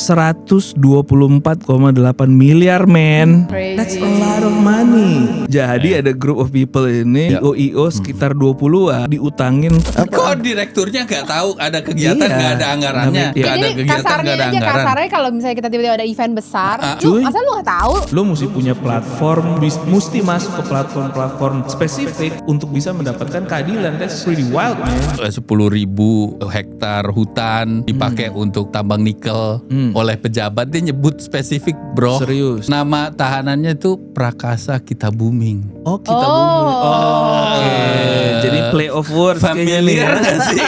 124,8 miliar men. Crazy. That's a lot of money. Jadi ada group of people ini IO sekitar 20-an diutangin. Kok direkturnya nggak tahu ada kegiatan nggak ada anggarannya? Iya. Nggak ada Jadi kegiatan kasarnya nggak ada aja, anggaran. kasarnya kalau misalnya kita tiba-tiba ada event besar, Cuy. masa lu nggak tahu? Lo mesti punya platform, mesti masuk ke platform spesifik untuk bisa mendapatkan keadilan. That's pretty wild man. 10.000 hektar hutan dipakai untuk tambang nikel oleh pejabat, dia nyebut spesifik bro. Serius? Nama tahanannya itu Prakasa Kita Booming. Oh kita bumi. Oke. Jadi play of words kayaknya nih. Familiar nggak sih?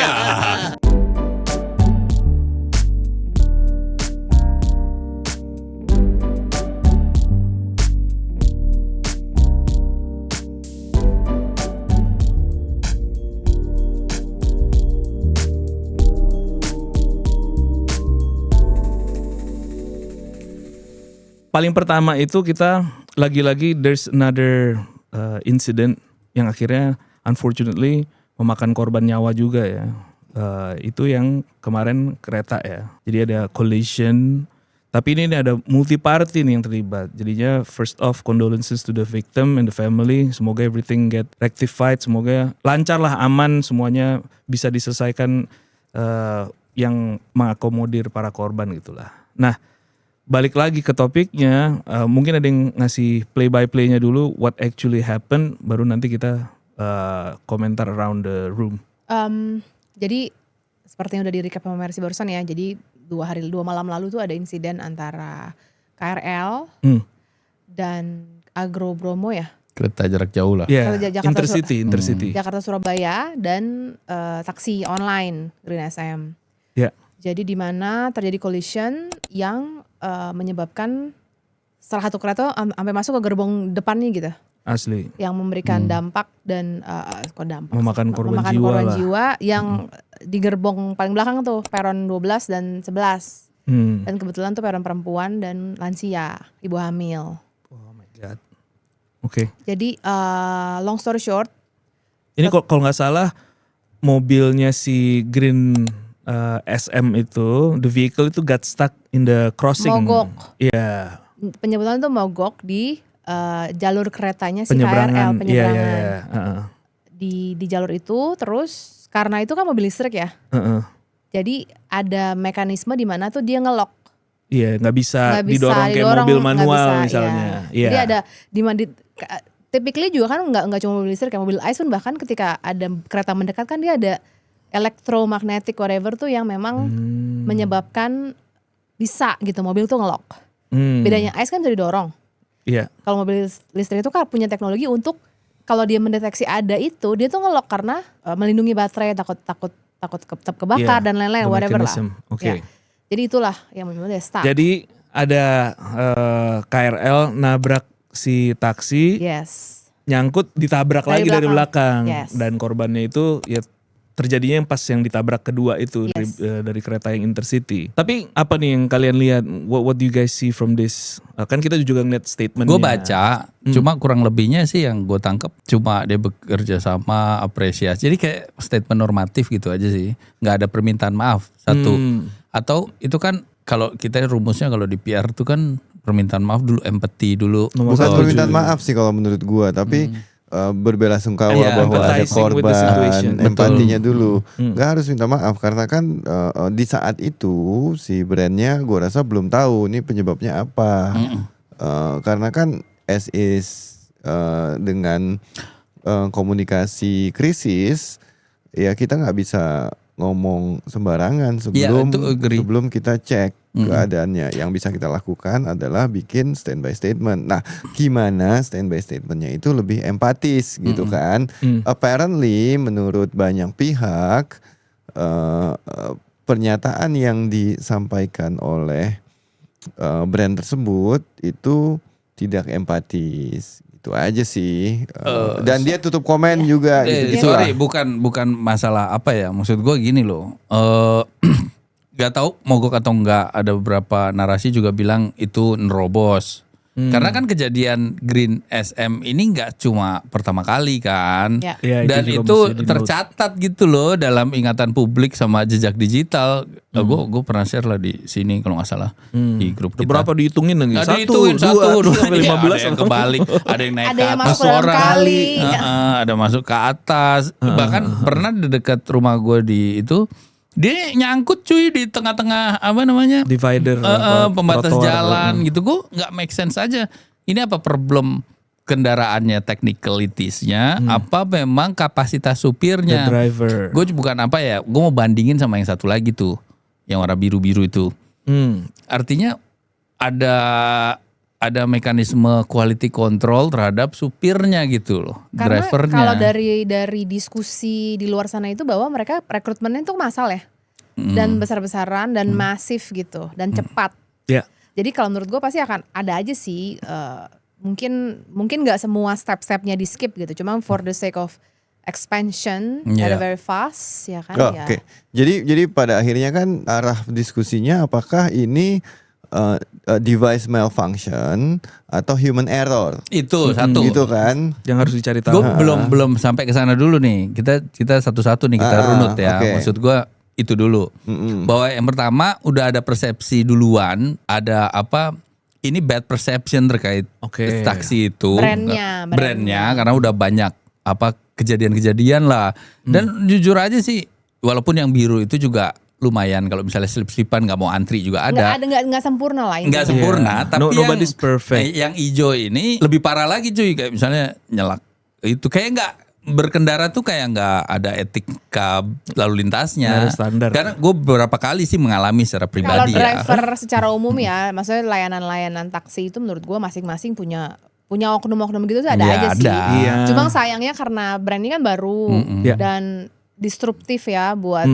Paling pertama itu kita lagi-lagi there's another incident yang akhirnya unfortunately memakan korban nyawa juga ya. Itu yang kemarin kereta ya. Jadi ada collision. Tapi ini ada multi party nih yang terlibat. Jadinya first off condolences to the victim and the family. Semoga everything get rectified. Semoga lancar lah, aman, semuanya bisa diselesaikan yang mengakomodir para korban gitulah. Nah, balik lagi ke topiknya, mungkin ada yang ngasih play by play-nya dulu what actually happened, baru nanti kita komentar around the room. Jadi seperti yang udah di-recap sama Mercy barusan ya, jadi 2 malam lalu tuh ada insiden antara KRL dan Agro Bromo ya. Kereta jarak jauh lah. Ya, Jakarta- Intercity. Jakarta Surabaya dan taksi online Green SM. Ya. Jadi di mana terjadi collision yang menyebabkan salah satu kereta sampai masuk ke gerbong depannya gitu, Asli. yang memberikan dampak dan Memakan korban jiwa lah. jiwa yang di gerbong paling belakang tuh peron 12 dan 11. Dan kebetulan tuh peron perempuan dan lansia, ibu hamil. Oh my god. Oke. Jadi long story short, Ini kalau nggak salah mobilnya si Green SM itu, the vehicle itu got stuck in the crossing. Mogok. Iya. penyebutan tuh mogok di jalur keretanya si Penyeberangan. KRL, penyeberangan. Iya. Di jalur itu, terus karena itu kan mobil listrik ya. Jadi ada mekanisme di mana tuh dia ngelok. Iya, nggak bisa Nggak didorong kayak mobil nggak manual bisa, misalnya. Iya. Jadi ada typically juga kan nggak cuma mobil listrik, kayak mobil ICE pun bahkan ketika ada kereta mendekat kan dia ada elektromagnetic whatever tuh yang memang menyebabkan bisa gitu mobil tuh ngelok. Bedanya ICE kan bisa didorong. Iya. Kalau mobil listrik itu kan punya teknologi untuk kalau dia mendeteksi ada itu, dia tuh ngelok karena melindungi baterai, takut tetap kebakar dan lain-lain, the whatever lah. mechanism. Oke. Ya. Jadi itulah yang memang dia stuck. Jadi ada KRL nabrak si taksi, Yes. nyangkut ditabrak lagi dari belakang. Yes. Dan korbannya itu ya terjadinya yang pas yang ditabrak kedua itu Yes. dari kereta yang Intercity. Tapi apa nih yang kalian lihat? What do you guys see from this? Kan kita juga ngeliat statementnya. Gue baca, cuma kurang lebihnya sih yang gue tangkep cuma dia bekerja sama, apresiasi. Jadi kayak statement normatif gitu aja sih. Nggak ada permintaan maaf satu. Atau itu kan kalau kita rumusnya kalau di PR itu kan permintaan maaf dulu, empathy dulu. Bukan permintaan maaf sih kalau menurut gua, tapi berbelasungkawa Iya, bahwa ada empathizing with the situation. korban, empatinya dulu. Nggak harus minta maaf karena kan di saat itu si brandnya gua rasa belum tahu nih penyebabnya apa. Karena kan as is dengan komunikasi krisis ya kita nggak bisa ngomong sembarangan sebelum kita cek keadaannya. Yang bisa kita lakukan adalah bikin standby statement. Nah, gimana standby statementnya itu lebih empatis gitu kan? Apparently menurut banyak pihak pernyataan yang disampaikan oleh brand tersebut itu tidak empatis. Itu aja sih. Dan dia tutup komen juga gitu. Sorry, bukan masalah apa ya. Maksud gue gini loh. Gak tahu mogok atau enggak. Ada beberapa narasi juga bilang itu nerobos. Karena kan kejadian Green SM ini nggak cuma pertama kali kan. Ya. Ya, Dan juga itu mesti di-note. tercatat gitu loh dalam ingatan publik sama jejak digital. Gue pernah share lah di sini kalau nggak salah di grup kita. Berapa dihitungin lagi? Nggak Satu, dihitungin, dua, dua, sampai Iya, 15. ada yang kebalik, ada yang naik Ada ke yang atas masuk ke dalam orang, kali. ada masuk ke atas. Bahkan pernah di dekat rumah gue di itu dia nyangkut cuy di tengah-tengah apa namanya Divider, pembatas trotoar, jalan gitu. Gue nggak make sense aja. Ini apa problem kendaraannya, technicalities-nya, apa memang kapasitas the supirnya? driver. Gue bukan apa ya, gue mau bandingin sama yang satu lagi tuh, yang warna biru-biru itu. Artinya ada mekanisme quality control terhadap supirnya gitu loh, Karena drivernya. kalau dari diskusi di luar sana itu bahwa mereka rekrutmennya itu massal ya. Dan besar-besaran dan masif gitu dan cepat. Ya. Jadi kalau menurut gue pasti akan ada aja sih mungkin nggak semua step-stepnya di skip gitu. Cuma for the sake of expansion Yeah. ada very fast ya kan Oh, ya. Oke. Jadi pada akhirnya kan arah diskusinya apakah ini device malfunction atau human error? Itu satu. Gitu kan? Yang harus dicari Gue tahu. belum sampai ke sana dulu nih. Kita satu-satu nih kita runut ya. oke. Maksud gue itu dulu. Bahwa yang pertama udah ada persepsi duluan, ada apa? Ini bad perception terkait Oke. taksi itu. Brandnya. Karena udah banyak apa kejadian-kejadian lah. Dan jujur aja sih, walaupun yang biru itu juga lumayan kalau misalnya slip-slipan nggak mau antri juga ada. Nggak sempurna lah Nggak intinya. sempurna, Yeah. tapi Nobody's perfect. yang hijau ini lebih parah lagi cuy, kayak misalnya nyelak itu kayak nggak berkendara tuh kayak nggak ada etika lalu lintasnya. Nggak ada standar. Karena gue beberapa kali sih mengalami secara Kalau pribadi ya. driver secara umum ya, maksudnya layanan-layanan taksi itu menurut gue masing-masing punya oknum-oknum gitu tuh ada Iya, aja sih. ada. Iya. Cuma sayangnya karena brand ini kan baru Iya. dan disruptif ya buat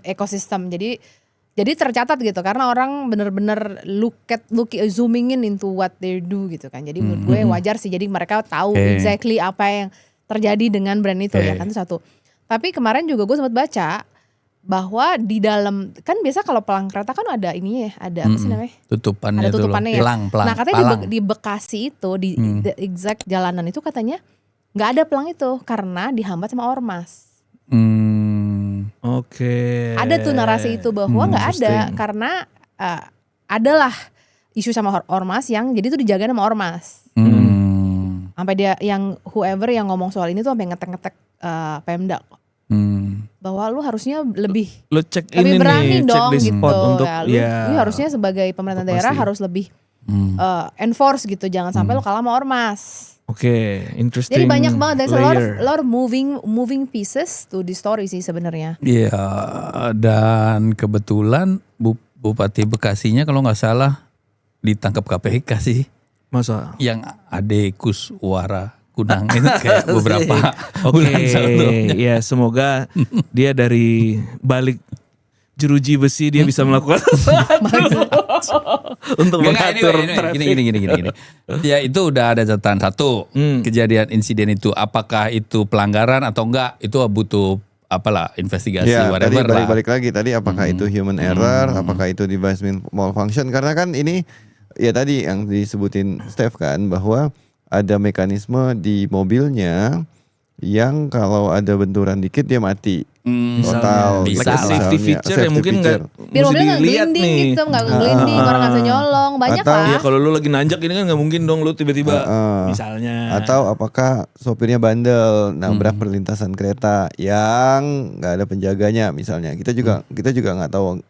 ekosistem. Jadi tercatat gitu karena orang bener-bener zooming in into what they do gitu kan. Jadi menurut gue wajar sih. Jadi mereka tahu Oke. exactly apa yang terjadi dengan brand itu ya kan, itu satu. Tapi kemarin juga gue sempat baca bahwa di dalam kan biasa kalau pelang kereta kan ada ini ya, ada apa sih namanya? Tutupannya Ada tuh loh. tutupannya ya. Pelang. Nah katanya palang. di Bekasi itu di the exact jalanan itu katanya nggak ada pelang itu karena dihambat sama ormas. Oke. Ada tuh narasi itu bahwa nggak ada Interesting. karena adalah isu sama ormas yang jadi itu dijaga sama ormas. Sampai dia yang whoever yang ngomong soal ini tuh sampai ngetek-ngetek Pemda bahwa lu harusnya lebih Lo cek lebih ini berani nih, cek dong di gitu. spot untuk Ya, lu harusnya sebagai pemerintah daerah pasti. harus lebih enforce gitu, jangan sampai lu kalah sama ormas. Oke, interesting. Jadi banyak banget dan layer. a lot of moving pieces to the story sih sebenarnya. Iya, dan kebetulan Bupati Bekasinya kalau nggak salah ditangkap KPK sih. Masa? Yang Ade Kuswara Kunang itu kayak beberapa Oke, bulan sebelumnya. ya semoga dia dari balik jeruji besi dia bisa melakukan sesuatu untuk Enggak, mengatur traffic. gini. Ya itu udah ada catatan satu kejadian insiden itu. Apakah itu pelanggaran atau enggak? Itu butuh apalah investigasi Ya, tadi whatever lah. balik lagi tadi apakah itu human error, apakah itu device malfunction? Karena kan ini ya tadi yang disebutin Steph kan bahwa ada mekanisme di mobilnya yang kalau ada benturan dikit dia mati. Total. Bisa Like a lah. safety Misalnya, feature yang safety mungkin feature. nggak Biar mesti mobilnya nggak dilihat gelinding nih. gitu, nggak gelinding, orang nggak bisa nyolong, banyak Atau- lah. Iya, kalau lu lagi nanjak ini kan nggak mungkin dong lu tiba-tiba misalnya. Atau apakah sopirnya bandel nabrak perlintasan kereta yang nggak ada penjaganya misalnya. Kita juga nggak tahu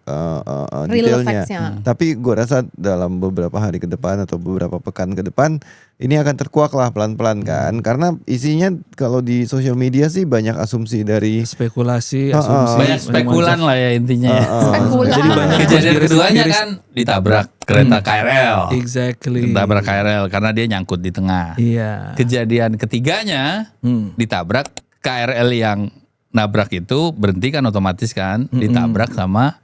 Real detailnya. facts-nya. Tapi gue rasa dalam beberapa hari ke depan atau beberapa pekan ke depan ini akan terkuak lah pelan-pelan kan. Karena isinya kalau di sosial media sih banyak asumsi dari Spekulasi, asumsi, Banyak spekulan lah ya intinya. Spekulan. Jadi banyak Kejadian conspiracy keduanya theories. kan ditabrak kereta KRL. Exactly. Ditabrak KRL karena dia nyangkut di tengah. Iya. Kejadian ketiganya ditabrak KRL yang nabrak itu berhenti kan otomatis kan ditabrak sama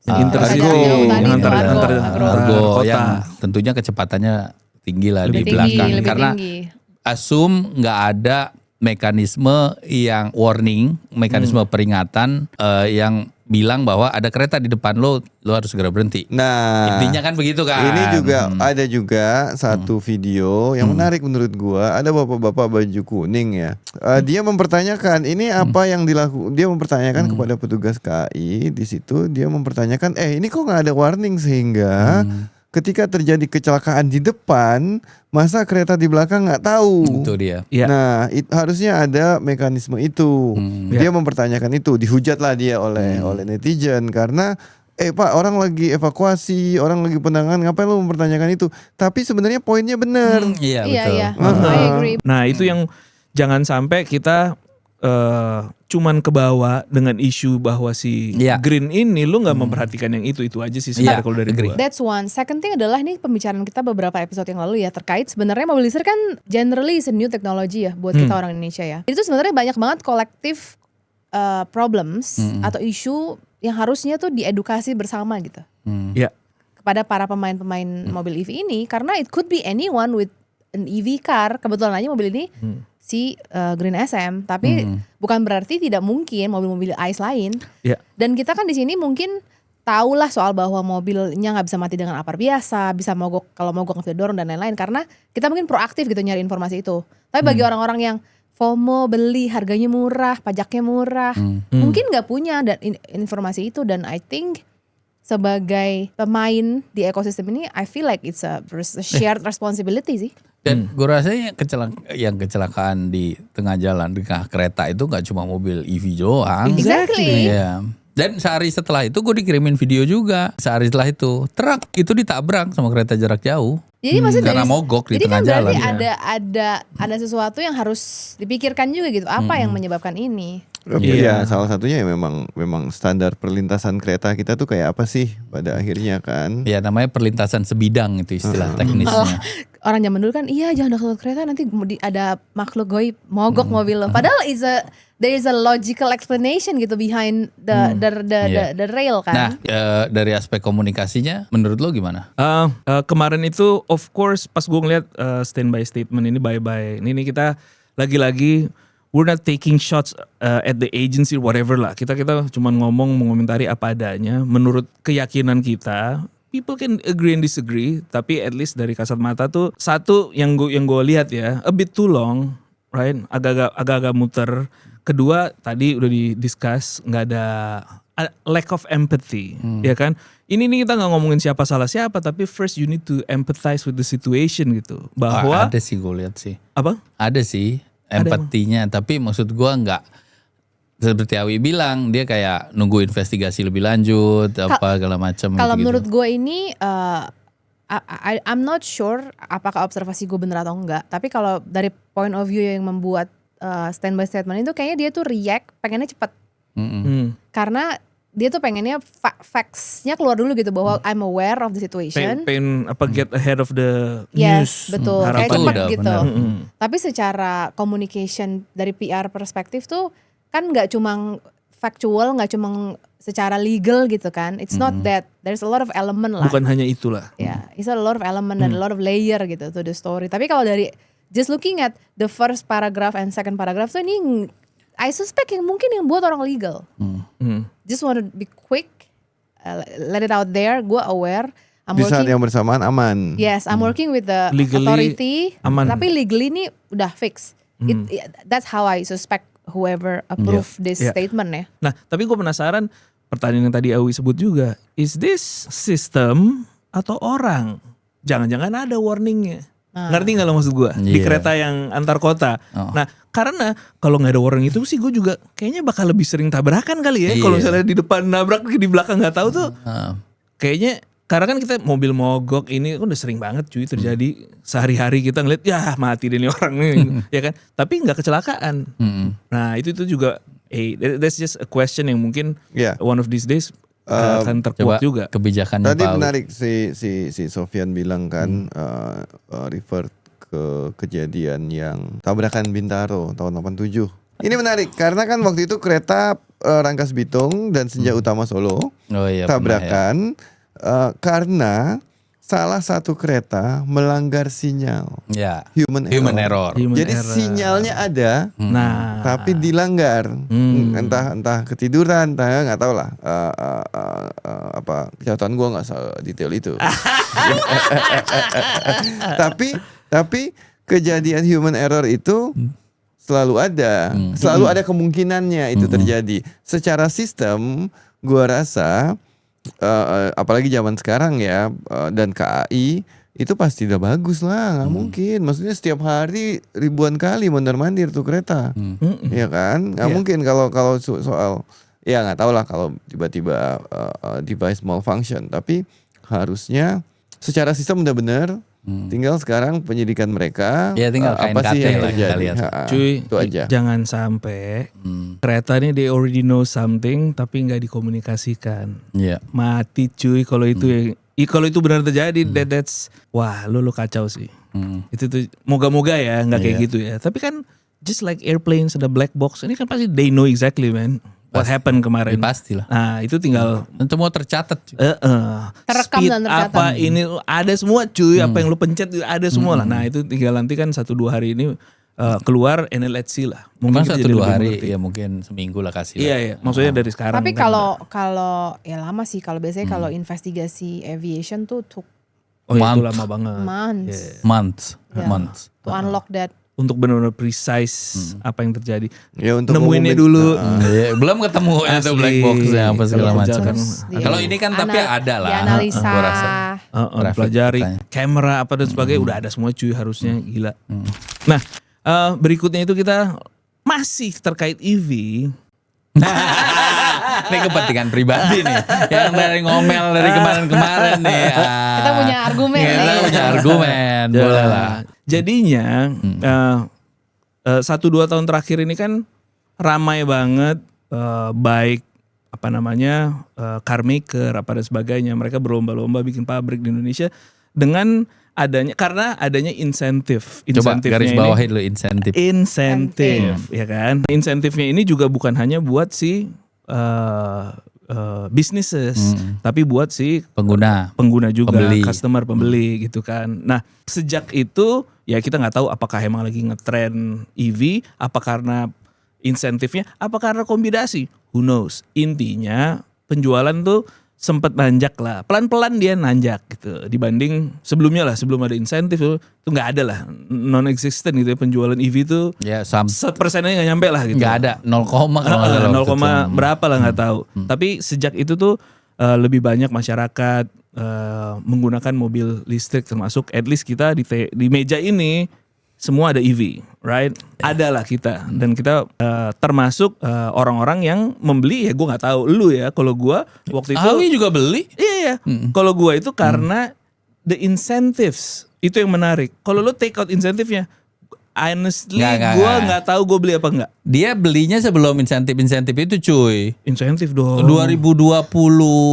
Intercity, Argo. yang antar Argo. Argo kota. yang tentunya kecepatannya tinggi lah di Lebih belakang tinggi, lebih karena tinggi. asum nggak ada mekanisme yang warning, mekanisme peringatan yang bilang bahwa ada kereta di depan lo harus segera berhenti. Nah, Intinya kan begitu kan. ini juga ada juga satu video yang menarik menurut gua. Ada bapak-bapak baju kuning ya. Dia mempertanyakan ini apa yang dilakukan. Dia mempertanyakan kepada petugas KAI di situ. Dia mempertanyakan, ini kok nggak ada warning sehingga ketika terjadi kecelakaan di depan, masa kereta di belakang nggak tahu. Itu dia. Ya. Nah, harusnya ada mekanisme itu. Dia mempertanyakan itu, dihujatlah dia oleh netizen karena Pak, orang lagi evakuasi, orang lagi penanganan, ngapain lu mempertanyakan itu? Tapi sebenarnya poinnya benar. Iya Iya, betul. iya. I agree. Nah itu yang jangan sampai kita cuman kebawa dengan isu bahwa si Iya. Green ini lu nggak memperhatikan yang itu aja sih sebenarnya Iya, kalau dari agree. gua. That's one. Second thing adalah ini pembicaraan kita beberapa episode yang lalu ya terkait sebenarnya mobil listrik kan generally is a new technology ya buat kita orang Indonesia ya. Itu sebenarnya banyak banget kolektif problems atau isu yang harusnya tuh diedukasi bersama gitu Ya. kepada para pemain-pemain mobil EV ini karena it could be anyone with an EV car. Kebetulan aja mobil ini si Green SM, tapi bukan berarti tidak mungkin mobil-mobil ICE lain. Ya. Dan kita kan di sini mungkin tahulah soal bahwa mobilnya nggak bisa mati dengan apar biasa, bisa mogok kalau mogok nggak bisa dorong dan lain-lain karena kita mungkin proaktif gitu nyari informasi itu. Tapi bagi orang-orang yang FOMO beli harganya murah, pajaknya murah, mungkin nggak punya dan informasi itu dan I think sebagai pemain di ekosistem ini, I feel like it's a shared responsibility sih. Dan gue rasanya yang kecelakaan di tengah jalan di tengah kereta itu nggak cuma mobil EV doang. Exactly. Iya. Dan sehari setelah itu gue dikirimin video juga. Sehari setelah itu truk itu ditabrak sama kereta jarak jauh. Jadi maksudnya Karena mogok di jadi tengah kan berarti jalan. ada sesuatu yang harus dipikirkan juga gitu. Apa yang menyebabkan ini? Iya, salah satunya ya memang standar perlintasan kereta kita tuh kayak apa sih pada akhirnya kan? Ya namanya perlintasan sebidang itu istilah teknisnya. Orang zaman dulu kan iya jangan dekat kereta nanti ada makhluk goib mogok mobil lo. Padahal there is a logical explanation gitu behind the rail kan. Nah dari aspek komunikasinya menurut lo gimana? Kemarin itu of course pas gue ngeliat standby statement ini bye-bye. Ini kita lagi-lagi we're not taking shots at the agency whatever lah. Kita cuma mengomentari apa adanya. Menurut keyakinan kita, people can agree and disagree. Tapi at least dari kasat mata tuh satu yang gue lihat ya, a bit too long, right? Agak-agak muter. Kedua tadi udah di-discuss nggak ada lack of empathy, ya kan? Ini kita nggak ngomongin siapa salah siapa, tapi first you need to empathize with the situation gitu. Bahwa Ada sih gue lihat sih. apa? Ada sih empatinya, tapi maksud gua nggak seperti Awi bilang dia kayak nunggu investigasi lebih lanjut apa segala macam. Kalau gitu. menurut gue ini I'm not sure apakah observasi gue bener atau enggak. Tapi kalau dari point of view yang membuat standby statement itu kayaknya dia tuh react pengennya cepet. Karena dia tuh pengennya facts-nya keluar dulu gitu bahwa I'm aware of the situation. Pengen get ahead of the Yes, news. betul. Kayak harapannya. cepet Udah, gitu. benar. Tapi secara communication dari PR perspektif tuh kan nggak cuma factual, nggak cuma secara legal gitu kan. It's not that. There's a lot of element lah. Bukan hanya itulah. Ya, it's a lot of element dan a lot of layer gitu to the story. Tapi kalau dari just looking at the first paragraph and second paragraph tuh ini I suspect yang mungkin yang buat orang legal. Just want to be quick, let it out there. Gue aware. I'm Di saat working. yang bersamaan aman. Yes, I'm working with the Legally authority. aman. Tapi legally ini udah fix. That's how I suspect whoever approve this Yeah. statement ya. Nah, tapi gue penasaran pertanyaan yang tadi Awi sebut juga. Is this system atau orang? Jangan-jangan ada warningnya. Ngerti gak lo maksud gue? Di Iya. kereta yang antar kota. Oh. Nah, karena kalau gak ada warning itu sih gue juga kayaknya bakal lebih sering tabrakan kali ya. Iya. Kalau misalnya di depan nabrak, di belakang gak tahu tuh. Kayaknya karena kan kita mobil mogok ini udah sering banget cuy terjadi. Sehari-hari kita ngeliat ya mati deh nih orang nih. Ya kan? Tapi gak kecelakaan. Nah itu juga that's just a question yang mungkin Yeah. one of these days akan Coba terkuat juga. kebijakannya Tadi Pak Awi. menarik si Sofyan bilang kan refer ke kejadian yang tabrakan Bintaro tahun 87. Ini menarik karena kan waktu itu kereta Rangkas Bitung dan Senja Utama Solo Oh iya, pernah ya. tabrakan karena salah satu kereta melanggar sinyal Ya. human error. error. Jadi sinyalnya ada, Nah, tapi dilanggar. Entah ketiduran, entah nggak tahu lah. Apa catatan gua nggak detail itu. tapi kejadian human error itu selalu ada kemungkinannya itu terjadi. Secara sistem, gua rasa apalagi zaman sekarang ya dan KAI itu pasti udah bagus lah, nggak mungkin. Maksudnya setiap hari ribuan kali mondar-mandir tuh kereta, ya kan? Nggak mungkin kalau soal ya nggak tahu lah kalau tiba-tiba device malfunction. Tapi harusnya secara sistem udah bener. Tinggal sekarang penyidikan mereka. Ya, tinggal apa sih KNKT yang lah kita terjadi? lihat. cuy, Itu aja. jangan sampai kereta ini they already know something tapi nggak dikomunikasikan. Iya. Mati cuy kalau itu kalau itu benar terjadi, that's wah lu kacau sih. Itu tuh moga-moga ya nggak kayak gitu ya. Tapi kan just like airplanes ada black box, ini kan pasti they know exactly man what happened kemarin. Pastilah. Nah itu tinggal Dan semua tercatat. Terekam speed dan tercatat. apa ini ada semua cuy, apa yang lu pencet ada semua lah. Nah itu tinggal nanti kan 1-2 hari ini keluar and then let's see lah. Mungkin kita 1-2 jadi lebih hari mengerti. ya mungkin seminggu lah kasih. Iya iya, maksudnya dari sekarang. Tapi kan. kalau ya lama sih, kalau biasanya kalau investigasi aviation tuh took oh itu month. lama banget. months Months. Yeah. Months. to unlock that. Untuk benar-benar precise apa yang terjadi. Ya untuk Nemuinnya ngumumin- dulu. Iya, belum ketemu itu Asli. black boxnya apa segala Kalau macam. kerjakan. Kalau ini kan tapi ada lah. Dianalisa. Gua rasa. Traffic Pelajari katanya. kamera apa dan sebagainya udah ada semua cuy harusnya gila. Nah berikutnya itu kita masih terkait EV. Ini kepentingan pribadi nih. Yang dari ngomel dari kemarin-kemarin nih. Kita punya argumen Kita nih. punya argumen. Boleh lah. Jadinya 1-2 tahun terakhir ini kan ramai banget baik apa namanya car maker apa dan sebagainya, mereka berlomba-lomba bikin pabrik di Indonesia dengan adanya insentif. Coba Insentifnya garis ini- bawahi dulu insentif. Insentif ya kan. Insentifnya ini juga bukan hanya buat si businesses, tapi buat si Pengguna. pengguna juga, Pembeli. customer pembeli gitu kan. Nah sejak itu ya kita nggak tahu apakah emang lagi ngetren EV, apa karena insentifnya, apa karena kombinasi, who knows. Intinya penjualan tuh sempat nanjak lah, pelan-pelan dia nanjak gitu dibanding sebelumnya lah, sebelum ada insentif tuh nggak ada lah, non-existent gitu ya penjualan EV tuh Ya, 1% aja nggak nyampe lah gitu. nggak ada 0, kalau nggak salah 0, waktu itu. berapa lah nggak tahu. Tapi sejak itu tuh lebih banyak masyarakat menggunakan mobil listrik, termasuk at least kita di meja ini semua ada EV, right? Ada lah kita, dan kita termasuk orang-orang yang membeli ya. Gue nggak tahu lu ya, kalau gue waktu itu Awi juga beli. iya. Kalau gue itu karena the incentives itu yang menarik. Kalau lu take out insentifnya, honestly Nggak. gue nggak tahu gue beli apa enggak. Dia belinya sebelum insentif itu cuy. Insentif dong. 2020.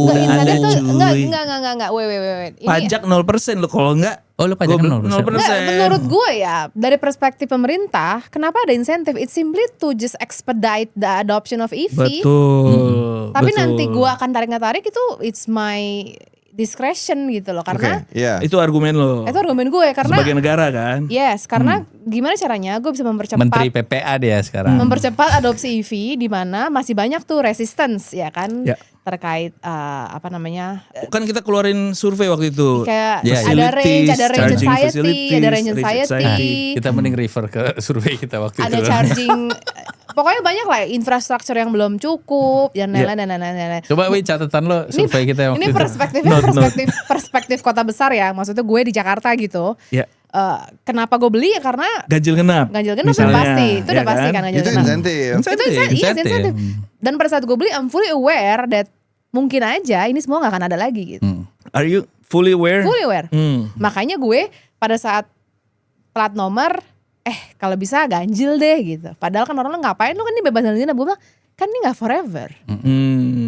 Enggak, insentif tuh cuy. enggak. Wait. Ini Pajak 0% lo, kalau enggak Oh, lu pajak gua 0%. 0%. Enggak, menurut gue ya, dari perspektif pemerintah, kenapa ada insentif? It's simply to just expedite the adoption of EV. Betul. Tapi betul. nanti gue akan tarik nggak tarik itu it's my discretion gitu loh, karena Oke, iya. itu argumen lo. itu argumen gue karena sebagai negara kan. yes, karena gimana caranya gue bisa mempercepat Menteri PPA dia sekarang. mempercepat adopsi EV di mana masih banyak tuh resistance ya kan Ya. terkait apa namanya Kan kita keluarin survei waktu itu. kayak Ya, ada range charging anxiety, facilities, ada range range anxiety, anxiety. Kita mending refer ke survei kita waktu ada itu. charging, pokoknya banyak lah infrastruktur yang belum cukup dan Ya. lain-lain. Coba Wi catatan lo survei kita waktu Ini itu. perspektif kota besar ya, maksudnya gue di Jakarta gitu. Ya. Kenapa gue beli ya karena Ganjil genap. ganjil genap misalnya, pasti, itu udah ya pasti kan ganjil Itu genap. insentif. Itu insentif. Dan pada saat gue beli, I'm fully aware that mungkin aja ini semua nggak akan ada lagi gitu. Are you fully aware? Fully aware. Hmm. Makanya gue pada saat plat nomor, kalau bisa ganjil deh gitu. Padahal kan orang ngapain lu kan ini bebas ganjil genap. Gue bilang kan ini nggak forever.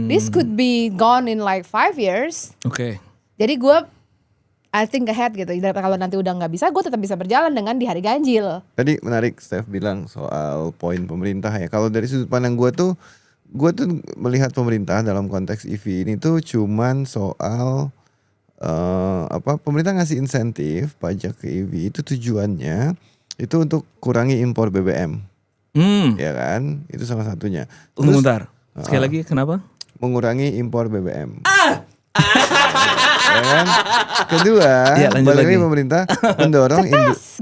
This could be gone in like 5 years. Oke. Jadi gue I think ahead gitu. Kalau nanti udah nggak bisa, gue tetap bisa berjalan dengan di hari ganjil. Tadi menarik Steph bilang soal poin pemerintah ya. Kalau dari sudut pandang gue tuh melihat pemerintah dalam konteks EV ini tuh cuman soal pemerintah ngasih insentif pajak ke EV itu tujuannya itu untuk kurangi impor BBM, ya kan? Itu salah satunya. Tunggu Terus bentar. Sekali lagi kenapa? mengurangi impor BBM. Ya kan? Kedua, Ya, lanjut balik lagi lagi. pemerintah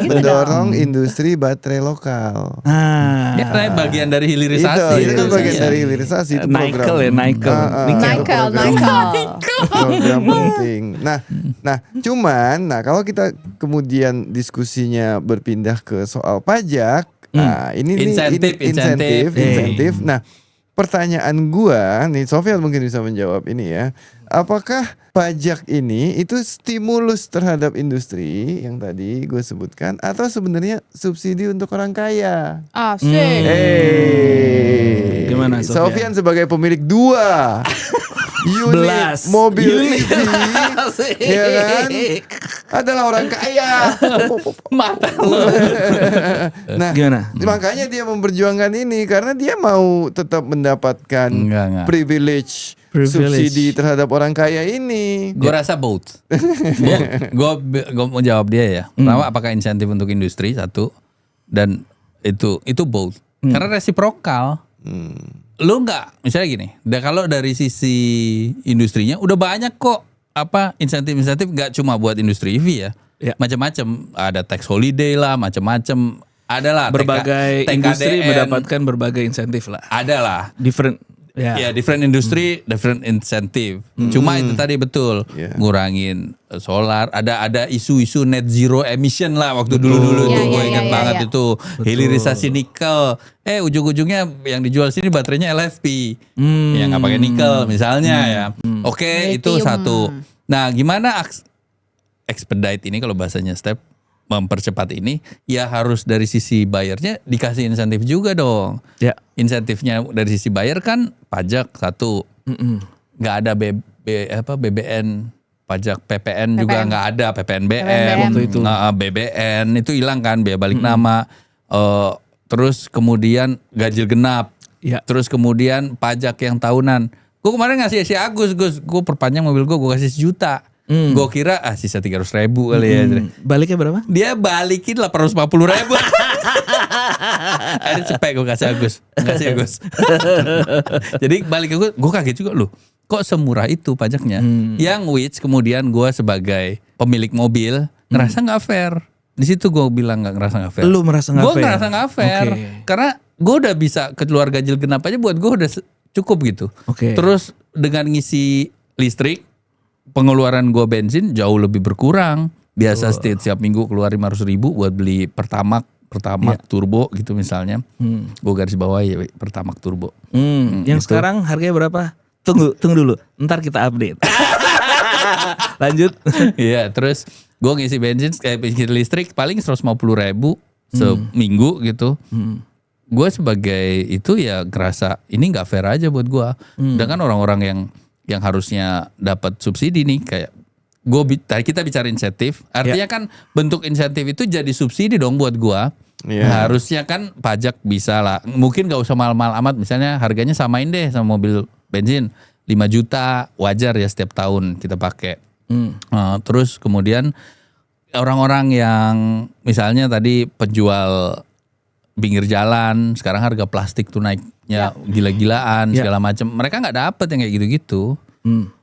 mendorong industri baterai lokal. Ah, Ya karena bagian dari hilirisasi. Itu kan bagian Iya. dari hilirisasi itu program. Nickel ya, nickel. Nickel. Program penting. Nah, kalau kita kemudian diskusinya berpindah ke soal pajak, nah ini insentif. Nah, pertanyaan gua nih, Sofyan mungkin bisa menjawab ini ya. Apakah pajak ini itu stimulus terhadap industri yang tadi gue sebutkan atau sebenarnya subsidi untuk orang kaya? Asik. Gimana, Sofyan? Sofyan sebagai pemilik 2 unit Belas. mobil Unit. EV, ya kan? Adalah orang kaya. Mata Nah, Gimana? makanya dia memperjuangkan ini karena dia mau tetap mendapatkan Enggak. privilege subsidi terhadap orang kaya ini. Gue rasa both. Gue mau jawab dia ya. Pertama, apakah insentif untuk industri satu, dan itu both. Karena resiprokal. Lu nggak, misalnya gini, kalau dari sisi industrinya udah banyak kok insentif nggak cuma buat industri EV ya. Ya. Macam-macam, ada tax holiday lah, macam-macam. Adalah Berbagai industri mendapatkan berbagai insentif lah. Adalah. Different. Ya, different industry, different incentive. Cuma itu tadi betul, ngurangin solar. Ada isu-isu net zero emission lah waktu dulu-dulu tuh, gue ingat banget itu. Hilirisasi nikel. Ujung-ujungnya yang dijual sini baterainya LFP, yang nggak pakai nikel misalnya ya. Oke, itu satu. Nah, gimana expedite ini kalau bahasanya step? Mempercepat ini ya harus dari sisi bayarnya dikasih insentif juga dong. Ya. Insentifnya dari sisi bayar kan pajak satu, nggak ada BBN, pajak PPN juga nggak ada, PPNBM, Waktu itu. BBN itu hilang kan, biaya balik nama. Terus kemudian ganjil genap, Ya. terus kemudian pajak yang tahunan. Gue kemarin ngasih si Agus, gue perpanjang mobil gue kasih 1 juta. Gue kira sisa 300.000 kali ya. Baliknya berapa? Dia balikin 850.000. Akhirnya cepet gue kasih Agus. Jadi balik ke gue kaget juga loh. Kok semurah itu pajaknya? Yang which kemudian gue sebagai pemilik mobil ngerasa nggak fair. Di situ gue bilang ngerasa nggak fair. Lu merasa nggak fair? Gue ngerasa nggak fair. Oke. Karena gue udah bisa keluar ganjil genap aja buat gue udah cukup gitu. Oke. Terus dengan ngisi listrik, pengeluaran gue bensin jauh lebih berkurang. Biasa setiap minggu keluar 500.000 buat beli Pertamax turbo gitu misalnya. Gue garis bawah ya Pertamax turbo. Yang gitu. sekarang harganya berapa? Tunggu dulu. Ntar kita update. Lanjut. Iya, terus gue ngisi bensin ngisi listrik paling 150.000 seminggu gitu. Gue sebagai itu ya ngerasa ini nggak fair aja buat gue. Sedangkan orang-orang yang harusnya dapat subsidi nih kayak kita bicara insentif, artinya kan bentuk insentif itu jadi subsidi dong buat gua. Harusnya kan pajak bisa lah, mungkin gak usah mahal-mahal amat, misalnya harganya samain deh sama mobil bensin 5 juta wajar ya setiap tahun kita pakai. Terus kemudian orang-orang yang misalnya tadi penjual pinggir jalan, sekarang harga plastik tuh naiknya gila-gilaan segala macam, mereka nggak dapet yang kayak gitu-gitu.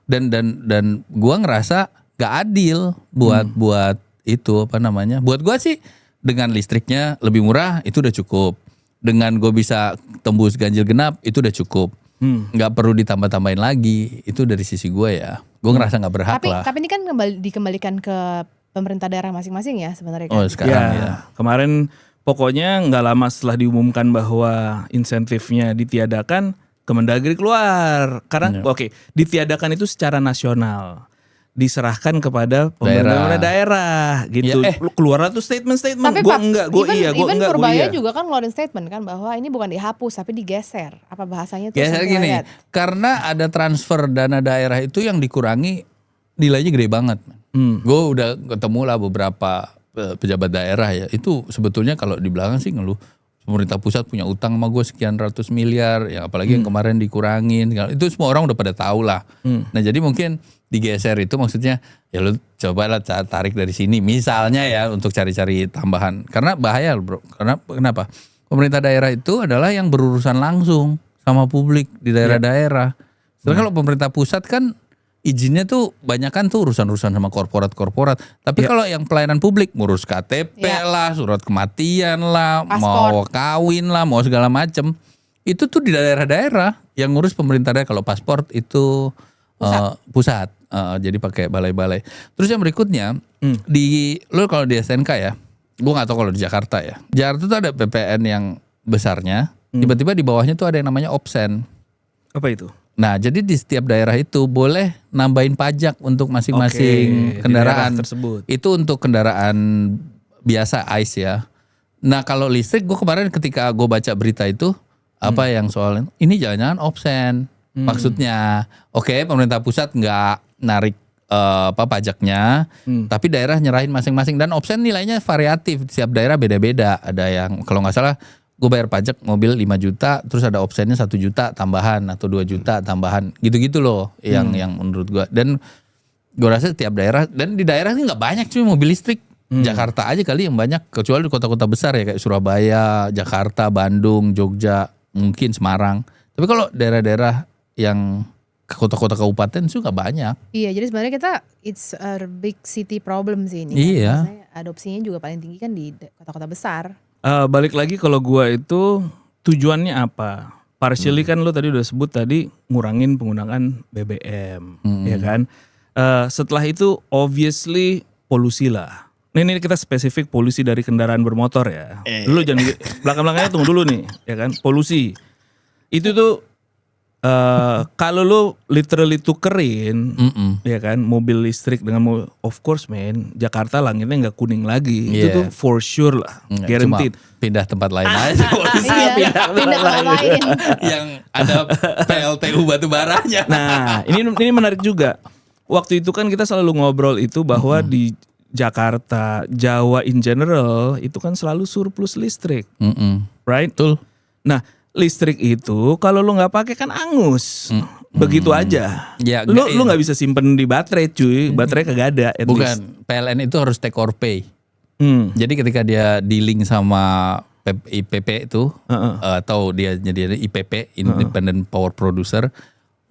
Dan gua ngerasa gak adil buat itu buat gua sih dengan listriknya lebih murah itu udah cukup, dengan gue bisa tembus ganjil genap itu udah cukup, nggak perlu ditambah-tambahin lagi. Itu dari sisi gue ya, gue ngerasa nggak berhak lah. Tapi ini kan dikembalikan ke pemerintah daerah masing-masing ya sebenarnya kan. Oh sekarang ya. Kemarin pokoknya nggak lama setelah diumumkan bahwa insentifnya ditiadakan, Kemendagri keluar. Karena ditiadakan itu secara nasional, diserahkan kepada pemerintah daerah gitu. Keluar tuh statement. Tapi Gua enggak, gua iya, gua enggak, gua Purbaya iya. juga kan ngeluarin statement kan bahwa ini bukan dihapus tapi digeser. Apa bahasanya tuh? Geser gini, karena ada transfer dana daerah itu yang dikurangi nilainya gede banget. Gue udah ketemu lah beberapa pejabat daerah ya, itu sebetulnya kalau di belakang sih ngeluh pemerintah pusat punya utang sama gue sekian ratus miliar, ya apalagi yang kemarin dikurangin, itu semua orang udah pada tahu lah. Nah jadi mungkin digeser itu maksudnya ya lu cobalah tarik dari sini misalnya ya untuk cari-cari tambahan. Karena bahaya bro. Karena kenapa? Pemerintah daerah itu adalah yang berurusan langsung sama publik di daerah-daerah. Sedangkan kalau pemerintah pusat kan izinnya tuh banyak kan tuh urusan-urusan sama korporat-korporat. Tapi kalau yang pelayanan publik ngurus KTP lah, surat kematian lah, mau kawin lah, mau segala macem. Itu tuh di daerah-daerah yang ngurus pemerintah daerah. Kalau paspor itu pusat. Jadi pakai balai-balai. Terus yang berikutnya lo kalau di SNK ya, gue nggak tahu kalau di Jakarta ya. Jakarta tuh ada PPN yang besarnya. Tiba-tiba di bawahnya tuh ada yang namanya Opsen. Apa itu? Nah, jadi di setiap daerah itu boleh nambahin pajak untuk masing-masing kendaraan tersebut. Itu untuk kendaraan biasa ICE ya. Nah, kalau listrik gue kemarin ketika gue baca berita itu apa yang soalnya ini jangan-jangan Opsen. Maksudnya, oke, pemerintah pusat nggak narik pajaknya, tapi daerah nyerahin masing-masing dan Opsen nilainya variatif. Setiap daerah beda-beda. Ada yang kalau nggak salah gue bayar pajak mobil 5 juta, terus ada opsennya 1 juta tambahan atau 2 juta tambahan, gitu-gitu loh yang menurut gue. Dan gue rasa setiap daerah, dan di daerah ini nggak banyak cuy mobil listrik. Jakarta aja kali yang banyak, kecuali di kota-kota besar ya kayak Surabaya, Jakarta, Bandung, Jogja, mungkin Semarang. Tapi kalau daerah-daerah yang ke kota-kota kabupaten itu nggak banyak. Iya, jadi sebenarnya kita it's a big city problem sih ini. Iya. Kan? Adopsinya juga paling tinggi kan di kota-kota besar. Balik lagi kalau gua itu tujuannya apa? Partially kan lo tadi udah sebut tadi ngurangin penggunaan BBM, ya kan? Setelah itu obviously polusi lah. Ini kita spesifik polusi dari kendaraan bermotor ya. Lu jangan belakang-belakangnya tunggu dulu nih, ya kan? Polusi. Itu tuh kalau lu literally tukerin, ya kan, mobil listrik dengan mobil, of course man, Jakarta langitnya nggak kuning lagi, itu tuh for sure lah, guaranteed. Cuma pindah tempat lain aja. Iya, pindah tempat lain. Yang ada PLTU batu baranya. Nah, ini menarik juga. Waktu itu kan kita selalu ngobrol itu bahwa di Jakarta, Jawa in general itu kan selalu surplus listrik, right? Betul. Nah, listrik itu kalau lu nggak pakai kan angus, begitu aja. Ya, lu nggak bisa simpen di baterai, cuy. Baterai kagak ada. At Bukan, least. PLN itu harus take or pay. Jadi ketika dia dealing sama IPP itu atau dia nyediain IPP, Independent Power Producer,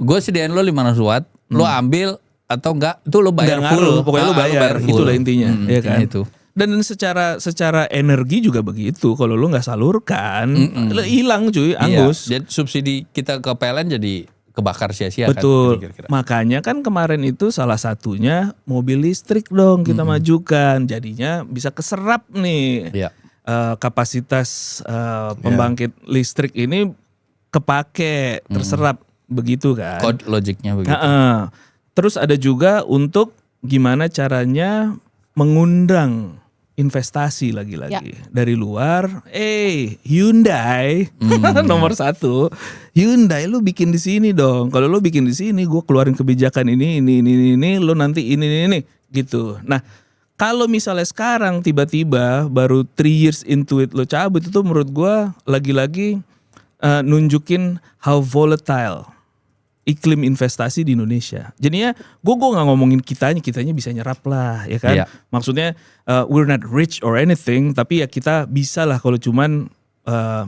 gue sediain lo 500 watt, lo ambil atau enggak, itu lo bayar Nggak full. ngaruh, pokoknya lu bayar. Itulah intinya, ya kan? Itu. Dan secara energi juga begitu. Kalau lu nggak salurkan, lu hilang cuy, angus. Iya. Jadi subsidi kita ke PLN jadi kebakar sia-sia. Betul. kan? Kira-kira. Makanya kan kemarin itu salah satunya mobil listrik dong kita majukan. Jadinya bisa keserap nih Iya. kapasitas pembangkit listrik ini kepake, terserap begitu kan. Code logiknya begitu. Terus ada juga untuk gimana caranya mengundang investasi lagi-lagi dari luar. Hyundai nomor 1. Hyundai lu bikin di sini dong. Kalau lu bikin di sini, gue keluarin kebijakan ini, lu nanti ini gitu. Nah, kalau misalnya sekarang tiba-tiba baru 3 years into it lo cabut, itu menurut gue lagi-lagi nunjukin how volatile iklim investasi di Indonesia. Jadinya gue nggak ngomongin kitanya bisa nyerap lah, ya kan? Iya. Maksudnya we're not rich or anything, tapi ya kita bisa lah kalau cuman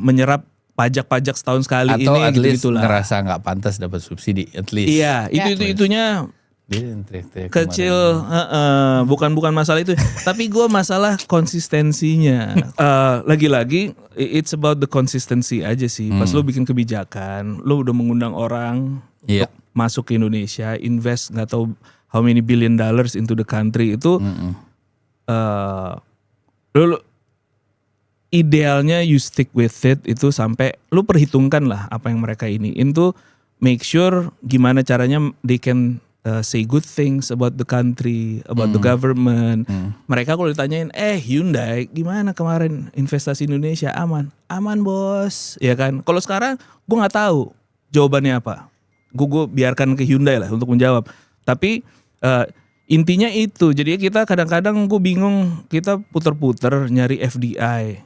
menyerap pajak-pajak setahun sekali Atau ini at least gitu-gitulah. ngerasa nggak pantas dapat subsidi, at least. Iya, itunya Dia teriak-teriak kecil, kemarin. bukan masalah itu. Tapi gue masalah konsistensinya. Lagi-lagi it's about the consistency aja sih. Pas lo bikin kebijakan, lo udah mengundang orang Iya. untuk masuk ke Indonesia, invest nggak tahu how many billion dollars into the country itu, lo idealnya you stick with it itu sampai lo perhitungkan lah apa yang mereka iniin tuh, make sure gimana caranya they can say good things about the country, about the government. Mereka kalau ditanyain, Hyundai gimana kemarin investasi Indonesia? Aman bos, ya kan? Kalau sekarang gue nggak tahu jawabannya apa. Gue biarkan ke Hyundai lah untuk menjawab. Tapi intinya itu. Jadi kita kadang-kadang gue bingung, kita puter-puter nyari FDI.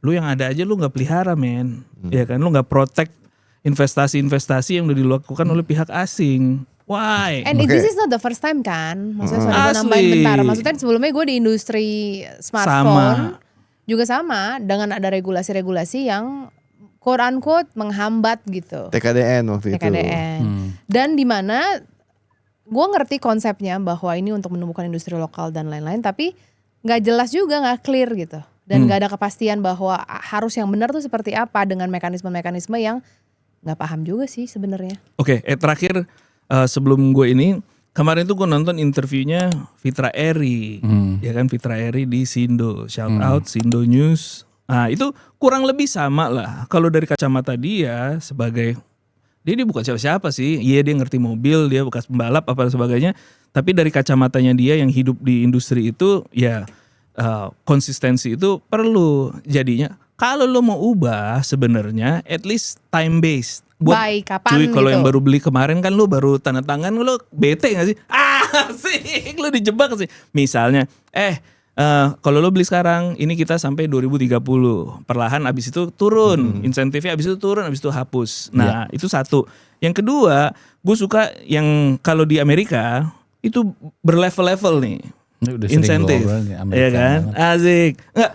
Lu yang ada aja lu nggak pelihara men, ya kan? Lu nggak protect investasi-investasi yang udah dilakukan oleh pihak asing. Why? And this is not the first time kan. Maksudnya sorry gue nambahin bentar. Maksudnya sebelumnya gue di industri smartphone juga sama dengan ada regulasi-regulasi yang quote unquote menghambat gitu. TKDN waktu itu. Dan di mana gue ngerti konsepnya bahwa ini untuk menumbuhkan industri lokal dan lain-lain, tapi nggak jelas juga, nggak clear gitu. Dan nggak ada kepastian bahwa harus yang benar tuh seperti apa dengan mekanisme-mekanisme yang nggak paham juga sih sebenarnya. Oke, terakhir sebelum gue ini, kemarin tuh gue nonton interviewnya Fitra Eri, ya kan, Fitra Eri di Sindo, shout out Sindo News. Nah itu kurang lebih sama lah. Kalau dari kacamata dia sebagai, dia bukan siapa-siapa sih. Iya dia ngerti mobil, dia bekas pembalap apa dan sebagainya. Tapi dari kacamatanya dia yang hidup di industri itu, ya konsistensi itu perlu. Jadinya kalau lo mau ubah sebenarnya at least time based. By kapan cuy, kalau gitu. yang baru beli kemarin kan lo baru tanda tangan, lo bete gak sih? Asik, lo dijebak sih. Misalnya, kalau lo beli sekarang, ini kita sampai 2030. Perlahan abis itu turun, insentifnya abis itu turun, abis itu hapus. Nah itu satu. Yang kedua, gue suka yang kalau di Amerika, itu berlevel-level nih. Udah Insentif, ya kan? Asik. Nggak,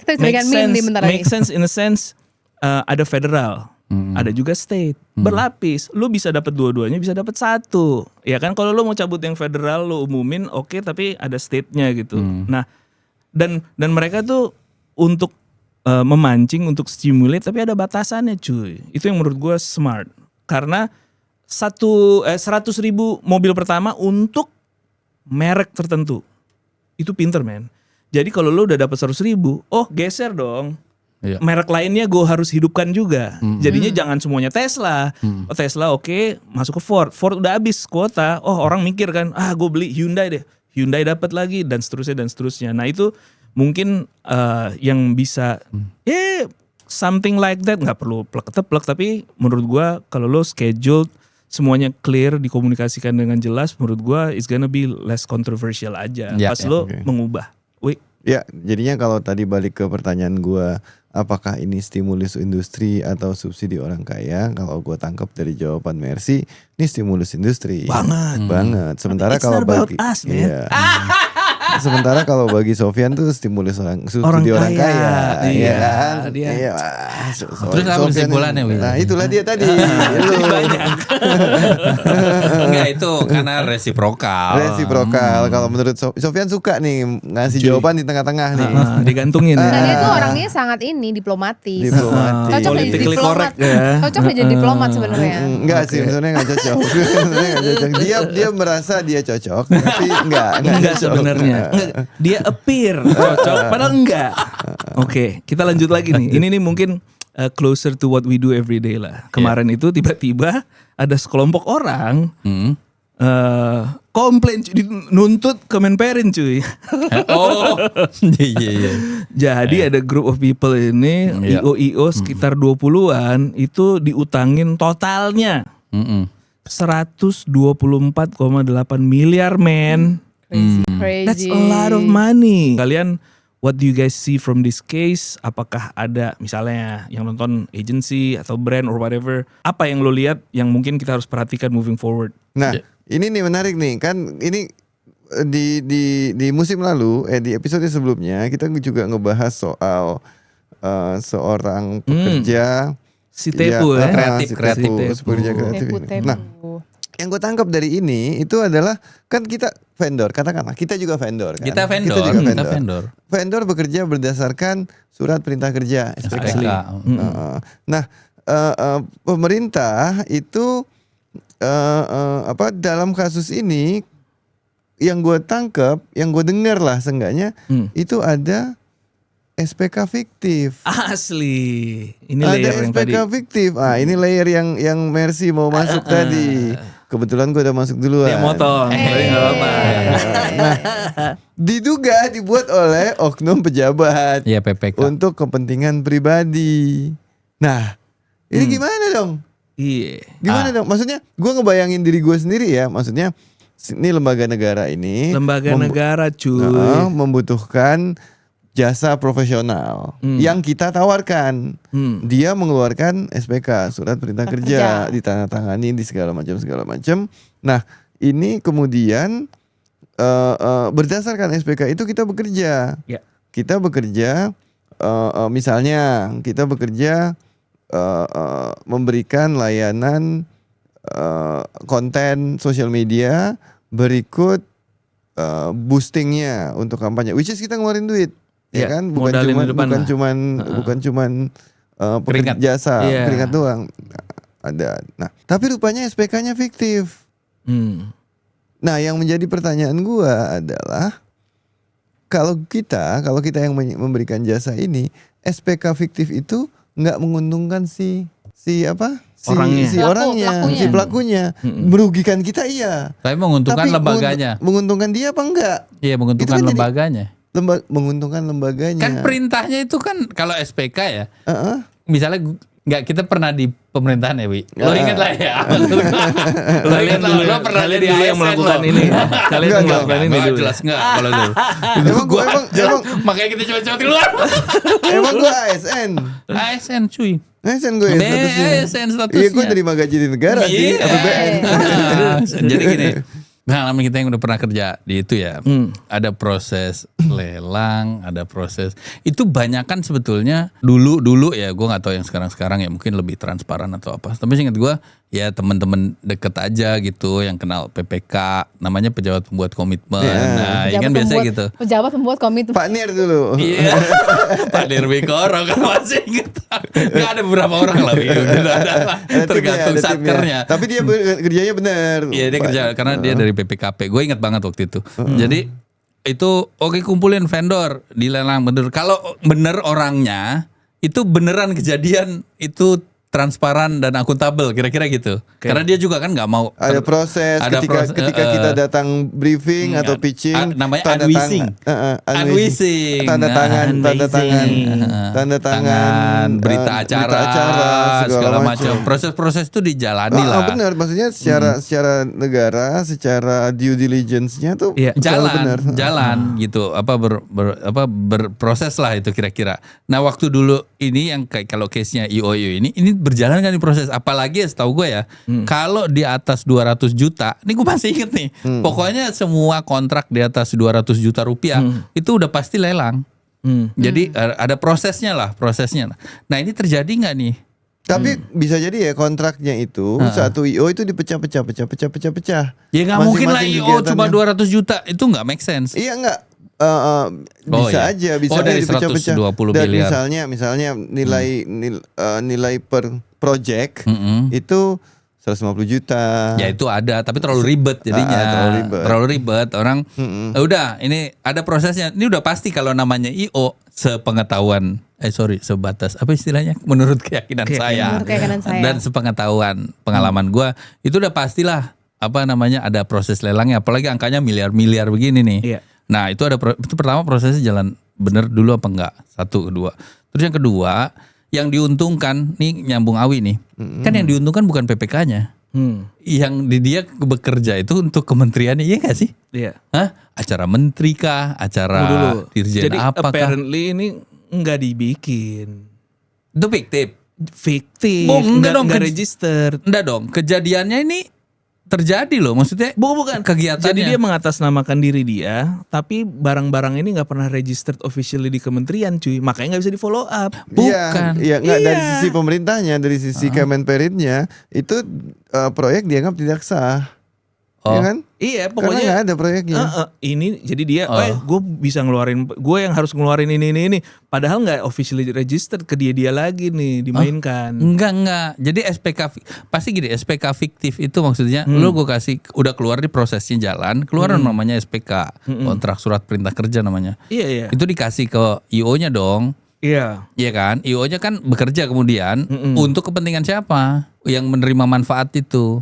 Kita jadikan meme nih bentar lagi. make sense in a sense, ada federal. Ada juga state, berlapis. Lu bisa dapat dua-duanya, bisa dapat satu. Ya kan kalau lu mau cabut yang federal lu umumin oke, tapi ada state-nya gitu. Nah, dan mereka tuh untuk memancing, untuk stimulate, tapi ada batasannya cuy. Itu yang menurut gue smart. Karena 100.000 mobil pertama untuk merek tertentu. Itu pinter men. Jadi kalau lu udah dapat 100.000, geser dong. Iya. Merek lainnya gue harus hidupkan juga. Jadinya jangan semuanya Tesla. Tesla oke, masuk ke Ford. Ford udah habis kuota. Orang mikir kan, gue beli Hyundai deh. Hyundai dapat lagi dan seterusnya. Nah itu mungkin yang bisa, something like that. Nggak perlu plek-teplek, tapi menurut gue kalau lo scheduled, semuanya clear, dikomunikasikan dengan jelas, menurut gue it's gonna be less controversial aja. Pas lo mengubah. Ya, jadinya kalau tadi balik ke pertanyaan gue, apakah ini stimulus industri atau subsidi orang kaya? Kalau gue tangkap dari jawaban Mercy, ini stimulus industri. Banget. Sementara It's kalau not about bagi us, man. sementara kalau bagi Sofyan tuh stimulus subsidi orang kaya. Iya kan? dia. Iya. Terus apa kesimpulannya, Will? Nah, itulah dia tadi. Enggak, itu karena resiprokal. Kalau menurut Sofyan suka nih ngasih jawaban di tengah-tengah nih. Digantungin ya. Nah dia tuh orangnya sangat diplomatis. Diplomatis. Cocok jadi Politically diplomat. correct ya. Cocok jadi diplomat sebenarnya. Enggak sih, sebenarnya enggak cocok. Dia merasa dia cocok, tapi enggak Enggak cocok. sebenarnya. Dia appear cocok, padahal enggak. Oke, kita lanjut lagi nih. Ini nih mungkin closer to what we do every day lah. Kemarin itu tiba-tiba ada sekelompok orang komplain, nuntut Kemenperin cuy. Iya. Jadi ada group of people ini, IO sekitar 20-an itu diutangin totalnya 124,8 miliar men. Crazy. That's a lot of money. Kalian, what do you guys see from this case? Apakah ada misalnya yang nonton agency atau brand or whatever, apa yang lo lihat yang mungkin kita harus perhatikan moving forward? Nah, ini nih menarik nih, kan ini di musim lalu, di episode sebelumnya kita juga ngebahas soal seorang pekerja Si Tepu ya. kreatif. Pekerja kreatif. Tepu. Nah, yang gue tangkap dari ini itu adalah kan kita vendor, katakanlah kita juga vendor kan. Kita vendor. Vendor bekerja berdasarkan surat perintah kerja SPK. Nah, pemerintah itu dalam kasus ini yang gue tangkap, yang gue dengar lah seenggaknya itu ada SPK fiktif. Asli. Ini Ada layer yang tadi. SPK fiktif. Ini layer yang Mercy mau masuk tadi. Kebetulan gue udah masuk duluan. Dia motong. Tapi nggak apa-apa. Nah, diduga dibuat oleh oknum pejabat Iya, PPK. untuk kepentingan pribadi. Nah, ini gimana dong? Iya. Gimana dong? Maksudnya gue ngebayangin diri gue sendiri ya. Maksudnya ini lembaga negara ini. Lembaga negara cuy. Membutuhkan jasa profesional yang kita tawarkan. Dia mengeluarkan SPK, surat perintah kerja, ditandatangani di segala macam. Nah, ini kemudian berdasarkan SPK itu kita bekerja. Ya. Kita bekerja, misalnya kita bekerja memberikan layanan konten sosial media berikut boostingnya untuk kampanye, which is kita ngeluarin duit, ya kan, bukan cuman Keringat. jasa Iya. keringat doang. Ada. Nah, tapi rupanya SPK-nya fiktif. Nah, yang menjadi pertanyaan gua adalah kalau kita yang memberikan jasa ini, SPK fiktif itu nggak menguntungkan si orangnya, si pelakunya. Merugikan kita iya. Tapi menguntungkan lembaganya. Menguntungkan dia apa enggak? Iya, menguntungkan Itu kan jadi- lembaganya. Menguntungkan lembaganya. Kan perintahnya itu kan kalau SPK ya. Misalnya nggak, kita pernah di pemerintahan ya, Wi. Lo inget lah ya. Lo inget lah, lo pernah kalian jadi dulu yang ASN melakukan lo. ini. Kalian yang melakukan ini Nggak, dulu. jelas nggak kalau dulu. Emang Makanya kita cepet-cepet keluar. emang gua ASN. ASN cuy. ASN gue ya statusnya. ASN statusnya. Iya, gue terima gaji di negara sih, Iya. APBN. Jadi gini, pengalaman kita yang udah pernah kerja di itu ya, ada proses lelang, ada proses itu banyak kan sebetulnya dulu ya, gue nggak tahu yang sekarang ya, mungkin lebih transparan atau apa. Tapi ingat gue ya teman-teman deket aja gitu yang kenal PPK, namanya pejabat pembuat komitmen. Nah, ya kan biasanya gitu. Pejabat pembuat komitmen. Pak Nir dulu. Iya, Pak Dirwikoro kan masih inget. Nggak ada beberapa orang lah, tergantung Ada timnya. satkernya. Tapi dia kerjanya benar. Iya, dia kerja karena dia dari PPKP. Gue ingat banget waktu itu. Jadi itu oke, kumpulin vendor dilelang bener. Kalau bener orangnya itu beneran kejadian itu transparan dan akuntabel, kira-kira gitu. Karena dia juga kan nggak mau Ada proses ada ketika kita datang briefing atau pitching, namanya tanda unwising. Unwising. tanda tangan berita acara segala macam. Proses-proses itu dijalani lah. Benar, maksudnya secara negara, secara due diligence-nya tuh Iya. selalu benar. jalan gitu, berproses lah itu kira-kira. Nah, waktu dulu ini yang kayak kalau case-nya IOU ini berjalan kan di proses, apalagi setahu gue ya, kalau di atas 200 juta, ini gue masih inget nih, pokoknya semua kontrak di atas 200 juta rupiah itu udah pasti lelang. Jadi ada prosesnya. Nah, ini terjadi nggak nih? Tapi bisa jadi ya kontraknya itu satu IO itu dipecah-pecah. Ya nggak mungkin lah Masing-masing IO cuma kegiatannya. 200 juta, itu nggak make sense. Iya enggak. iya. Bisa aja Dari dipecah-pecah. 120 Dan miliar. misalnya nilai per project itu 150 juta. Ya itu ada, tapi terlalu ribet jadinya. Terlalu ribet. Orang udah ini ada prosesnya. Ini udah pasti kalau namanya IO sebatas apa istilahnya? Menurut keyakinan saya. Menurut keyakinan saya. Dan sepengetahuan pengalaman gua, itu udah pastilah ada proses lelangnya, apalagi angkanya miliar-miliar begini nih. Iya. Nah, itu itu pertama prosesnya jalan bener dulu apa enggak? Satu, kedua. Terus yang kedua, yang diuntungkan nih nyambung Awi nih. Kan yang diuntungkan bukan PPK-nya. Yang dia bekerja itu untuk kementeriannya, iya gak sih? Iya. Hah? Acara menteri kah? Acara dirjen Jadi apa kah? apparently ini nggak dibikin. Itu fiktif. Fiktif. Enggak dong, nggak register. Enggak dong, kejadiannya ini terjadi loh, maksudnya Bukan. kegiatannya. Jadi dia mengatasnamakan diri dia, tapi barang-barang ini nggak pernah registered officially di kementerian, cuy. Makanya nggak bisa di follow up. Bukan. Iya, enggak dari sisi pemerintahnya, dari sisi Kemenperidnya itu proyek dianggap tidak sah. Ya kan? Iya, Karena pokoknya nggak ada proyeknya. ini jadi dia, gue bisa ngeluarin, gue yang harus ngeluarin ini. Padahal nggak officially registered ke dia lagi nih dimainkan. Enggak. Jadi pasti gini, SPK fiktif itu maksudnya lu gue kasih udah keluar di prosesnya jalan, keluar namanya SPK, kontrak surat perintah kerja namanya. Iya. Itu dikasih ke IO-nya dong. Iya. Iya kan? IO-nya kan bekerja kemudian untuk kepentingan siapa? Yang menerima manfaat itu.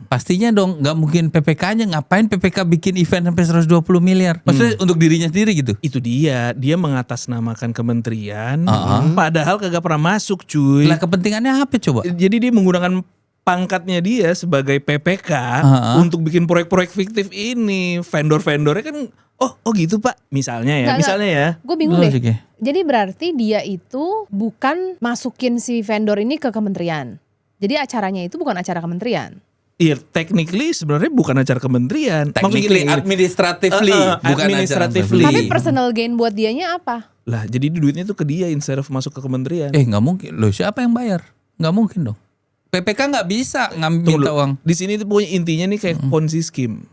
Pastinya dong, nggak mungkin PPK-nya. Ngapain PPK bikin event sampai 120 miliar? Maksudnya untuk dirinya sendiri gitu? Itu dia mengatasnamakan kementerian, padahal kagak pernah masuk, cuy. Lah kepentingannya apa coba? Jadi dia menggunakan pangkatnya dia sebagai PPK untuk bikin proyek-proyek fiktif ini, vendor-vendornya kan oh gitu Pak, misalnya ya, misalnya ya. Gue bingung deh. Logik ya. Jadi berarti dia itu bukan masukin si vendor ini ke kementerian. Jadi acaranya itu bukan acara kementerian. Iya, technically sebenarnya bukan acara kementerian. Technically, Maksudnya gini, administratively, bukan administratively. Tapi personal gain buat dianya apa? lah jadi duitnya tuh ke dia instead of masuk ke kementerian. Nggak mungkin. Loh siapa yang bayar? Nggak mungkin dong. PPK nggak bisa ngambil minta uang. Di sini tuh pokoknya intinya nih kayak Ponzi scheme.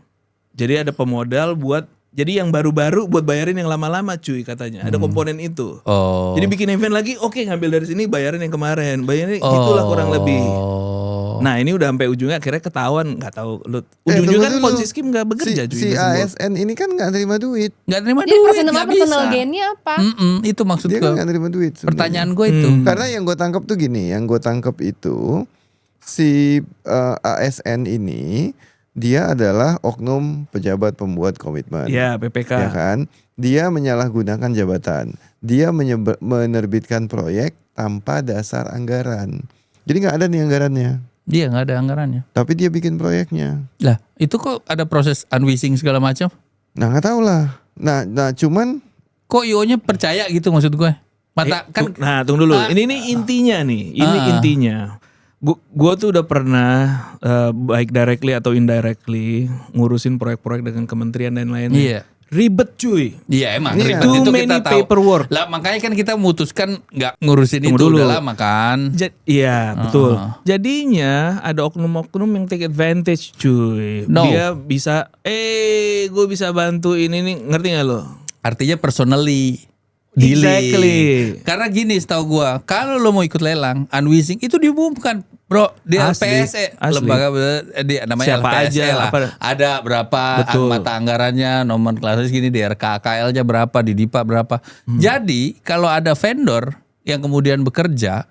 Jadi ada pemodal buat jadi yang baru-baru buat bayarin yang lama-lama cuy katanya. Ada komponen itu. Oh. Jadi bikin event lagi, oke ngambil dari sini bayarin yang kemarin. Bayarin gitulah kurang lebih. Nah ini udah sampai ujungnya akhirnya ketahuan, nggak tahu lu. Ujung-ujungnya kan Ponzi scheme nggak bekerja cuy. Si ASN ini kan nggak terima duit. Nggak terima Jadi duit. personal Nggak bisa. gainnya apa? Itu maksud Dia gue. kan nggak terima duit. sebenarnya. Pertanyaan gue itu. Karena yang gue tangkap tuh gini, yang gue tangkap itu si ASN ini dia adalah oknum pejabat pembuat komitmen. Ya PPK. Ya kan? Dia menyalahgunakan jabatan. Dia menerbitkan proyek tanpa dasar anggaran. Jadi nggak ada nih anggarannya. Dia nggak ada anggarannya. Tapi dia bikin proyeknya. Lah itu kok ada proses unwishing segala macam? Nah nggak tahu lah. Nah cuman Kok IO-nya percaya gitu maksud gue? Nah tunggu dulu. Ini intinya nih. Ini intinya. Gue tuh udah pernah baik directly atau indirectly ngurusin proyek-proyek dengan kementerian dan lainnya. Iya. Ribet cuy. Iya emang Iya. ribet Too itu many kita tahu. paperwork. Lah makanya kan kita memutuskan nggak ngurusin Tunggu itu dulu. udah lama kan. Iya betul. Jadinya ada oknum-oknum yang take advantage cuy. No. Dia bisa, gue bisa bantu ini nih, ngerti gak lo? Artinya personally. Exactly. Karena gini setahu gua, kalau lo mau ikut lelang, unwishing itu diumumkan, bro, di Asli, LPSE, asli. lembaga namanya Siapa LPSE aja, lah. apa- Ada berapa Betul. mata anggarannya, nomenklaturnya segini, di RKKL-nya berapa, di DIPA berapa. Jadi kalau ada vendor yang kemudian bekerja,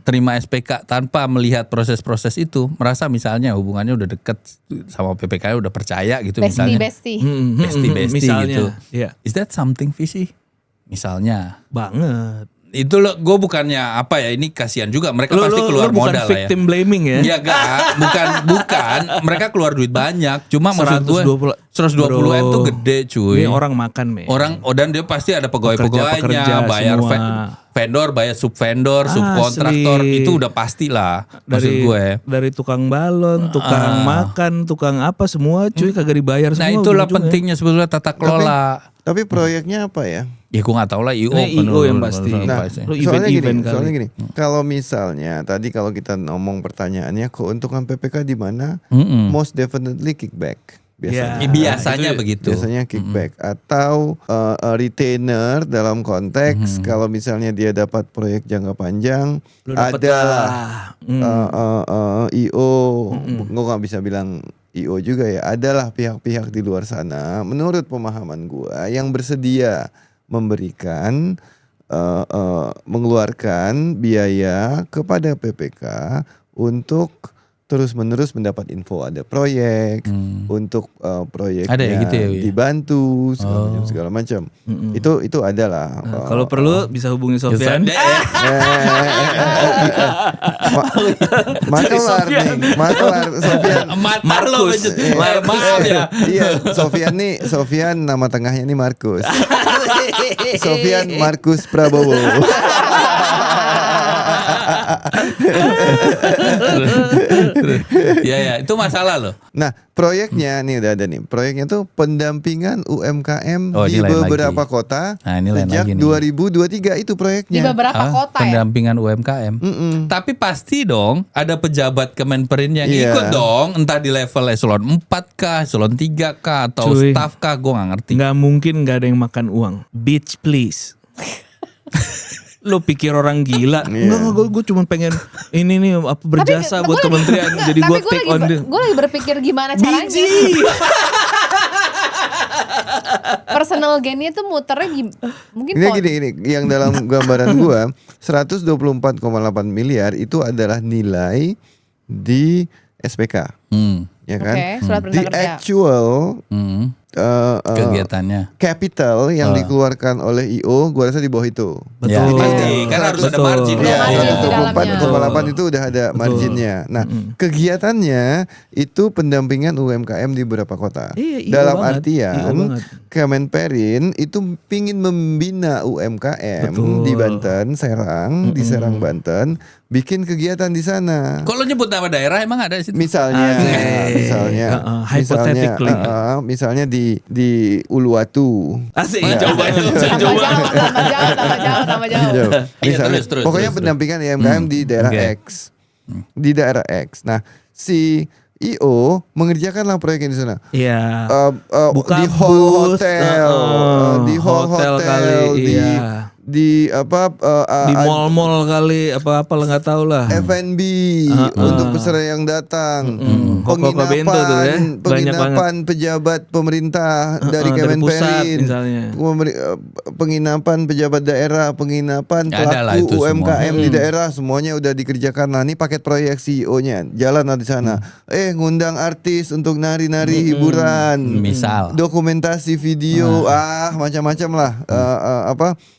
terima SPK tanpa melihat proses-proses itu, merasa misalnya hubungannya udah deket sama PPK, udah percaya gitu misalnya. Bestie. Bestie Misalnya, gitu. iya. Is that something fishy? Misalnya. Banget. Itu lo, gue bukannya apa ya, ini kasihan juga, mereka pasti keluar bukan modal lah ya. victim blaming ya. Iya enggak, bukan, mereka keluar duit banyak. Cuma maksud gue 120 M tuh gede cuy. Ini orang makan men. Dan dia pasti ada Pekerja pegawai-pegawainya, bayar semua. vendor, bayar subvendor, subkontraktor, Asli. itu udah pastilah maksud gue. Dari tukang balon, tukang makan, tukang apa semua cuy kagak dibayar semua. Nah itulah ujung-ujungnya. pentingnya sebetulnya tata kelola. tapi proyeknya apa ya? Ya gue gak tahu lah IO. Ini IO yang pasti. Nah, Lu soalnya event-event kali. soalnya gini, kalau misalnya tadi kalau kita ngomong pertanyaannya keuntungan PPK di mana? Most definitely kickback biasanya. Ya, Biasanya begitu. Biasanya kickback atau retainer dalam konteks kalau misalnya dia dapat proyek jangka panjang Lu dapet ada lah. IO, gue nggak bisa bilang IO juga ya, adalah pihak-pihak di luar sana menurut pemahaman gua yang bersedia memberikan mengeluarkan biaya kepada PPK untuk terus-menerus mendapat info ada proyek untuk proyeknya Ada ya gitu ya, Wi? dibantu segala macam. Itu adalah. Nah, kalau perlu bisa hubungi Sofyan. Makelar Sofyan. Markus. Maaf ya. Iya, Sofyan nama tengahnya nih Markus. Sofyan Markus Prabowo. Ya itu masalah loh. Nah, proyeknya nih udah ada nih. Proyeknya tuh pendampingan UMKM Oh, di ini lain beberapa lagi. kota Nah, ini lain sejak lagi nih. 2023 itu Di proyeknya. beberapa kota ya. Pendampingan UMKM. Tapi pasti dong ada pejabat Kemenperin yang Iya. ikut dong, entah di level eselon 4 kah, eselon 3 kah, atau Cuy. staff kah, gue gak ngerti. Nggak mungkin nggak ada yang makan uang. Bitch please. Lo pikir orang gila? Enggak, gue cuma pengen ini nih apa berjasa buat kementerian. Jadi gue take on the Gue lagi berpikir gimana caranya. biji. Personal gainnya tuh muternya mungkin Ini gini, yang dalam gambaran gua 124,8 miliar itu adalah nilai di SPK, ya kan? Oke, surat perintah Di kerja. actual Kegiatannya. capital yang dikeluarkan oleh IO, gua rasa di bawah itu. Ya, Betul. pasti kan harus ada Betul. margin. Ada Ya, margin di dalamnya. 124,8 itu udah ada marginnya. Nah, kegiatannya itu pendampingan UMKM di beberapa kota. Iya, IO Dalam banget, IO artian banget. Kemenperin itu pingin membina UMKM Betul. di Banten, Serang, di Serang Banten, bikin kegiatan di sana. Kalau nyebut nama daerah emang ada di situ. Misalnya, Asik. misalnya, Hypothetically. misalnya di Uluwatu. Asik, Iya. coba itu. Tambah jauh, tambah jauh. Jauh. Iya, Misalnya, terus, pokoknya terus. pendampingan UMKM di daerah Oke. X, di daerah X. Nah, si IO mengerjakanlah proyek di sana. Iya. Buka Di hall booth, hotel, di hall hotel hotel, kali, di iya. di apa Di mall-mall kali apa lah nggak tahu lah. F&B untuk peserta yang datang, Koko bento tuh ya, banyak penginapan pejabat pemerintah dari dari pusat Kemenperin, misalnya. penginapan pejabat daerah, penginapan Ada lah pelaku itu UMKM di daerah, semuanya udah dikerjakan. Nah, ini paket proyek CEO-nya jalan di sana. Ngundang artis untuk nari-nari hiburan, Misal. dokumentasi video, macam-macam lah,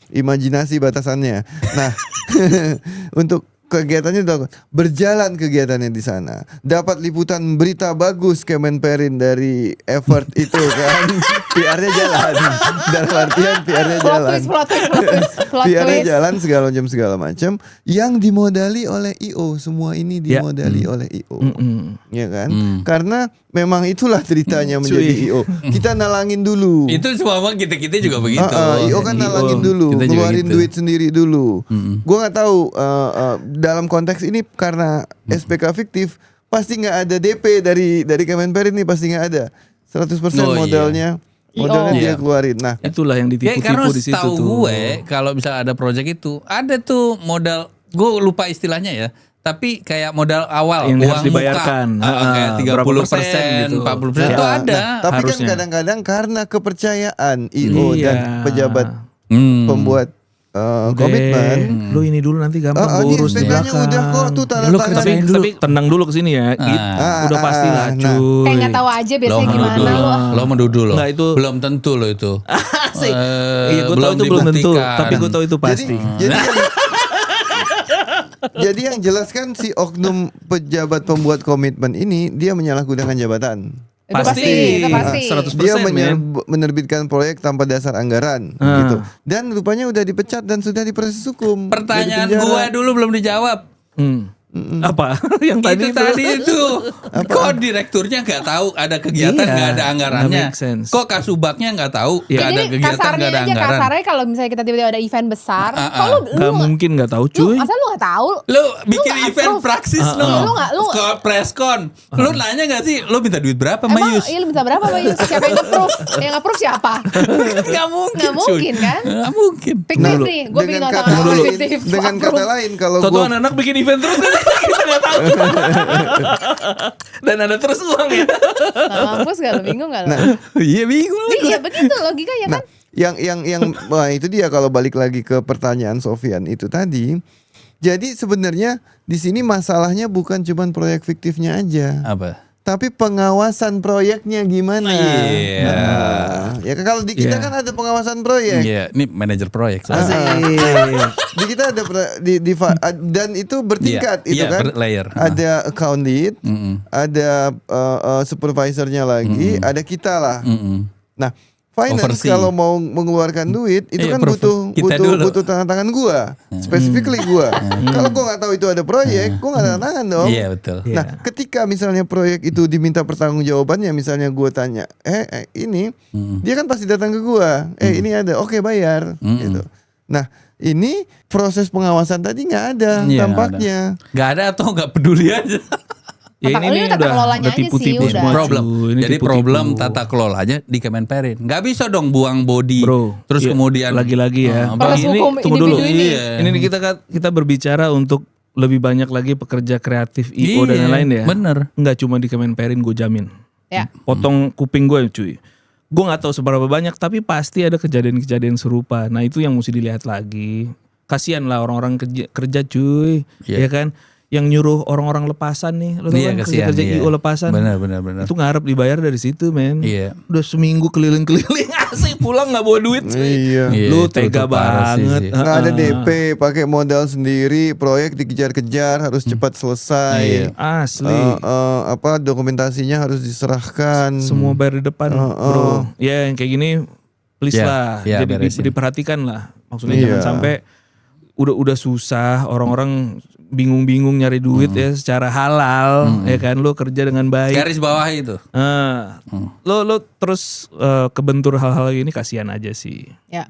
imajinasi batasannya. Nah, untuk kegiatannya berjalan kegiatannya di sana. Dapat liputan berita bagus Kemenperin dari effort itu kan. PR-nya jalan. Dalam artian PR-nya jalan. Plot PR-nya twist. jalan segala macam yang dimodali oleh IO. Semua ini Ya. dimodali oleh IO. Ya kan? Mm. Karena memang itulah ceritanya menjadi Cuy. IO. Kita nalangin dulu. Itu semua kita juga begitu. IO kan nalangin dulu, Kita juga ngeluarin gitu. duit sendiri dulu. Gua nggak tahu dalam konteks ini karena SPK fiktif pasti nggak ada DP dari Kemenperin ini, pasti nggak ada 100% Oh, iya. modalnya dia Iya. keluarin. Nah, Itulah yang Ya karena ditipu-tipu di situ setahu tuh. gue kalau misalnya ada project itu ada tuh modal, gue lupa istilahnya ya, tapi kayak modal awal Yang uang harus dibayarkan. muka, kayak Berapa 30%, persen gitu. 40% itu nah, ada. tapi harusnya. kan kadang-kadang karena kepercayaan IO dan Iya. pejabat pembuat Udah, komitmen. lu ini dulu nanti gampang Ini urus di SPK-nya belakang. udah kok tuh tanda Lu tangan. Tapi, kerjain dulu. tapi tenang dulu kesini ya. Udah pasti lah cuy. Kayak nggak tahu aja Lo biasanya gimana menuduh, lo menuduh lo. Nggak, itu- belum tentu lo itu. Asik. Iya gue tahu itu belum tentu. Tapi gue tahu itu pasti. Jadi yang jelaskan si oknum pejabat pembuat komitmen ini dia menyalahgunakan jabatan. Itu pasti, itu pasti. 100%. Dia men. menerbitkan proyek tanpa dasar anggaran gitu. Dan rupanya udah dipecat dan sudah diproses hukum. Pertanyaan Udah di penjara. gue dulu belum dijawab. Apa? Yang tadi itu kok direkturnya nggak tahu ada kegiatan Iya, nggak ada anggarannya, nggak make sense. kok kasubagnya nggak tahu Iya. nggak ada Jadi kegiatan kasarnya nggak ada aja, anggaran. kasarnya kalau misalnya kita tiba-tiba ada event besar, kalau Gak mungkin gak tahu cuy. masa lu nggak tahu? Lu bikin nggak event approve. praksis Iya, lu nggak- lu- preskon, lu nanya nggak sih lu minta duit berapa sama Emang Yus? iya lu minta berapa Pak Yus? Siapa yang nge-proof? Yang nge-proof siapa? Nggak mungkin, Nggak mungkin kan? Nggak mungkin. Fiktif nih, gue bikin Dengan nota kata tangan lain, fiktif. dengan kata lain kalau Toto gue anak-anak bikin event terus kan kita gak tahu. Dan ada terus uang ya. Mampus gak lu, bingung gak lu? Iya bingung. Iya begitu logikanya kan. yang wah itu dia kalau balik lagi ke pertanyaan Sofian itu tadi. Jadi sebenarnya di sini masalahnya bukan cuma proyek fiktifnya aja, Apa? tapi pengawasan proyeknya gimana. Iya. Nah, ya kan kalau di kita Iya. kan ada pengawasan proyek. Iya, ini manajer proyek. Ah, soalnya. Di kita ada dan itu bertingkat Iya, itu iya, kan. berlayer. Ada account lead, ada supervisornya lagi, ada kita lah. Nah, finance Oversee. kalau mau mengeluarkan duit itu Iya, kan kita dulu. butuh tanda tangan gua, specifically gua. Kalau gua nggak tahu itu ada proyek, gua nggak tanda tangan dong. Iya betul. Iya. Nah, ketika misalnya proyek itu diminta pertanggungjawabannya, misalnya gua tanya, ini, dia kan pasti datang ke gua, ini ada, oke bayar, gitu. Nah, ini proses pengawasan tadi nggak ada Iya, tampaknya. Nggak ada atau nggak peduli aja. Ya Tata- ini tata kelolanya aja tipu-tipu sih, semua udah. Problem. cuy. Ini Jadi tipu-tipu. problem tata kelolanya di Kemenperin. Nggak bisa dong buang body. Bro, Terus iya, kemudian lagi-lagi ya. Proses ini hukum tunggu dulu. individu ini. Iya. Ini kita berbicara untuk lebih banyak lagi pekerja kreatif IO dan Iya, lain-lain ya. bener. Nggak cuma di Kemenperin gue jamin. Ya. Potong kuping gue cuy. Gue nggak tahu seberapa banyak tapi pasti ada kejadian-kejadian serupa. Nah itu yang mesti dilihat lagi. Kasian lah orang-orang kerja cuy, Iya. ya kan? yang nyuruh orang-orang lepasan nih, lo tau Iya, kan kasihan, kerja-kerja iya. IO lepasan. Benar. Itu ngarep dibayar dari situ, men. Iya. Udah seminggu keliling-keliling asik pulang nggak bawa duit sih. Iya. Lu Itu tega parah banget. sih. Nggak ada DP, pakai modal sendiri, proyek dikejar-kejar, harus cepat selesai. Iya. Asli. Apa dokumentasinya harus diserahkan. Semua bayar di depan, bro. Ya yang kayak gini, please Ya, lah. ya, Jadi beresin. diperhatikan lah. Maksudnya Iya. jangan sampai udah susah, orang-orang bingung-bingung nyari duit ya secara halal, ya kan. Lu kerja dengan baik. Garis bawah itu. Lo terus kebentur hal-hal ini, kasihan aja sih. Ya.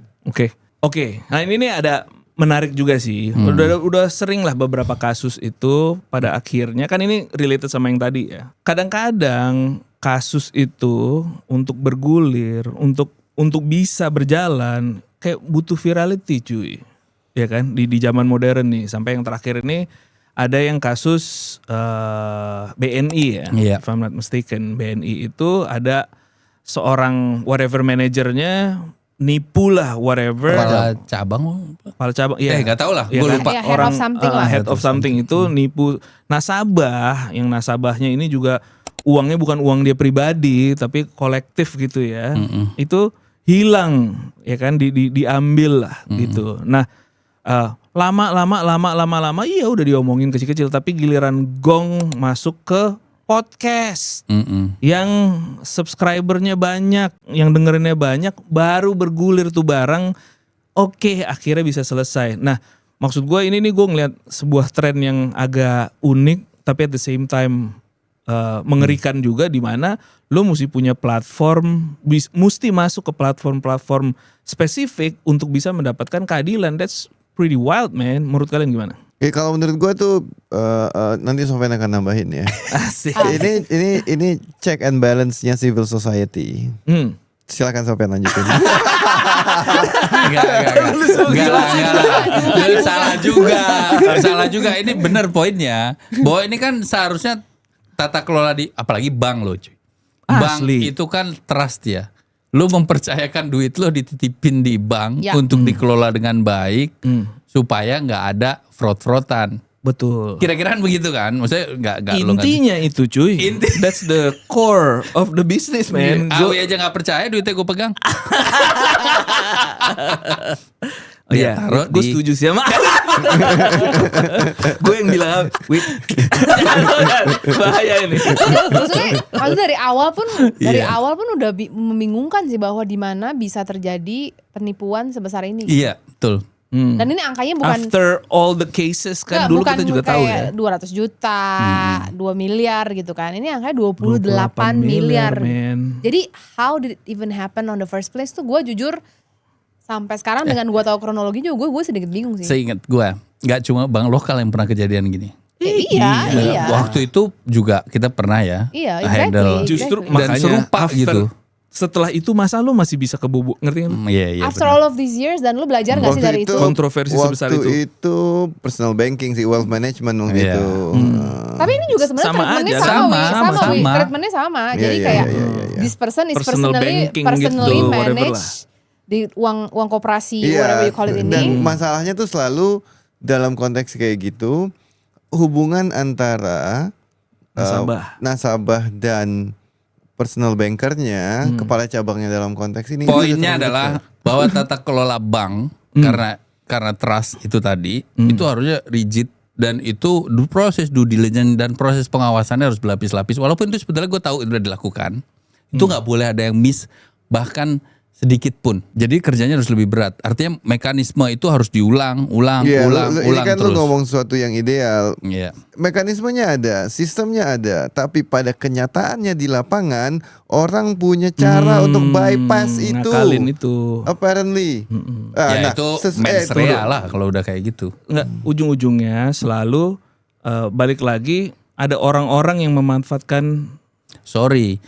Oke. Nah ini nih ada menarik juga sih. Udah sering lah beberapa kasus itu pada akhirnya kan ini related sama yang tadi ya. Kadang-kadang kasus itu untuk bergulir, untuk bisa berjalan kayak butuh virality cuy. Ya kan di zaman modern nih, sampai yang terakhir ini ada yang kasus BNI ya. Iya. If I'm not mistaken, BNI itu ada seorang whatever manajernya nipu lah whatever. Kepala cabang. Kepala cabang, iya. Nggak tahu lah, Iya gue kan? lupa. Ya, head of something lah. Head of something itu nipu nasabah, yang nasabahnya ini juga uangnya bukan uang dia pribadi tapi kolektif gitu ya. Itu hilang ya kan, diambil lah gitu. Nah, lama iya udah diomongin kecil-kecil, tapi giliran gong masuk ke podcast yang subscribernya banyak, yang dengerinnya banyak, baru bergulir tuh barang. Oke, akhirnya bisa selesai. Nah, maksud gue ini nih, gue ngeliat sebuah tren yang agak unik tapi at the same time mengerikan juga, di mana lo mesti punya platform, mesti masuk ke platform-platform spesifik untuk bisa mendapatkan keadilan. That's pretty wild, man. Menurut kalian gimana? Kalau menurut gua tuh nanti Sofian akan nambahin ya. Asik. ini check and balance-nya civil society. Silakan Sofian lanjutin. Enggak. Lu salah juga. Ini bener poinnya. Bahwa ini kan seharusnya tata kelola apalagi bank lo cuy. Bank Asli. itu kan trust ya. Lu mempercayakan duit lo dititipin di bank Ya. untuk dikelola dengan baik supaya nggak ada fraud-fraudan. Betul. Kira-kira begitu kan? Maksudnya nggak lo Intinya itu cuy. That's the core of the business, man. Awi aja nggak percaya duitnya gue pegang. Oh iya, taruh gue di- setuju sih sama. Gue yang bilang, wait, bahaya ini. Maksudnya dari awal pun Iya. udah membingungkan sih bahwa di mana bisa terjadi penipuan sebesar ini. Iya, betul. Dan ini angkanya bukan After all the cases kan Nggak, dulu bukan kita juga tahu ya. kayak 200 juta, 2 miliar gitu kan. Ini angkanya 28 miliar. men. Jadi how did it even happen on the first place tuh gue jujur sampai sekarang dengan gue tahu kronologinya gue sedikit bingung sih. Seingat gue, nggak cuma bank lokal yang pernah kejadian gini. Iya. Waktu itu juga kita pernah ya Iya, handle. exactly. Justru Exactly. makanya Dan serupa gitu. Setelah itu masa lu masih bisa kebubuk, ngerti kan? Iya, After benar. all of these years dan lu belajar gak sih dari itu? Kontroversi sebesar itu. Waktu itu personal banking sih, wealth management waktu Iya. itu. Tapi ini juga sebenarnya Sama treatmentnya aja, sama, Wi. sama. Wi. Treatmentnya sama. Iya, Jadi iya, kayak iya, iya, iya. this person is Personal banking personally gitu, whatever managed lah. di uang koperasi whatever you call it ini. Dan masalahnya tuh selalu dalam konteks kayak gitu, hubungan antara nasabah dan personal bankernya, kepala cabangnya dalam konteks ini. Poinnya itu adalah bahwa tata kelola bank karena trust itu tadi itu harusnya rigid, dan itu proses due diligence dan proses pengawasannya harus berlapis-lapis. Walaupun itu sebetulnya gue tahu itu udah dilakukan, itu nggak boleh ada yang miss bahkan sedikit pun. Jadi kerjanya harus lebih berat. Artinya mekanisme itu harus diulang Iya, ini ulang kan lu terus. ngomong sesuatu yang ideal. Iya. Mekanismenya ada, sistemnya ada, tapi pada kenyataannya di lapangan orang punya cara untuk bypass itu. Ngakalin itu. Apparently. Ya itu mens tunggu. rea lah kalau udah kayak gitu. Nggak, ujung-ujungnya selalu balik lagi ada orang-orang yang memanfaatkan. Sorry.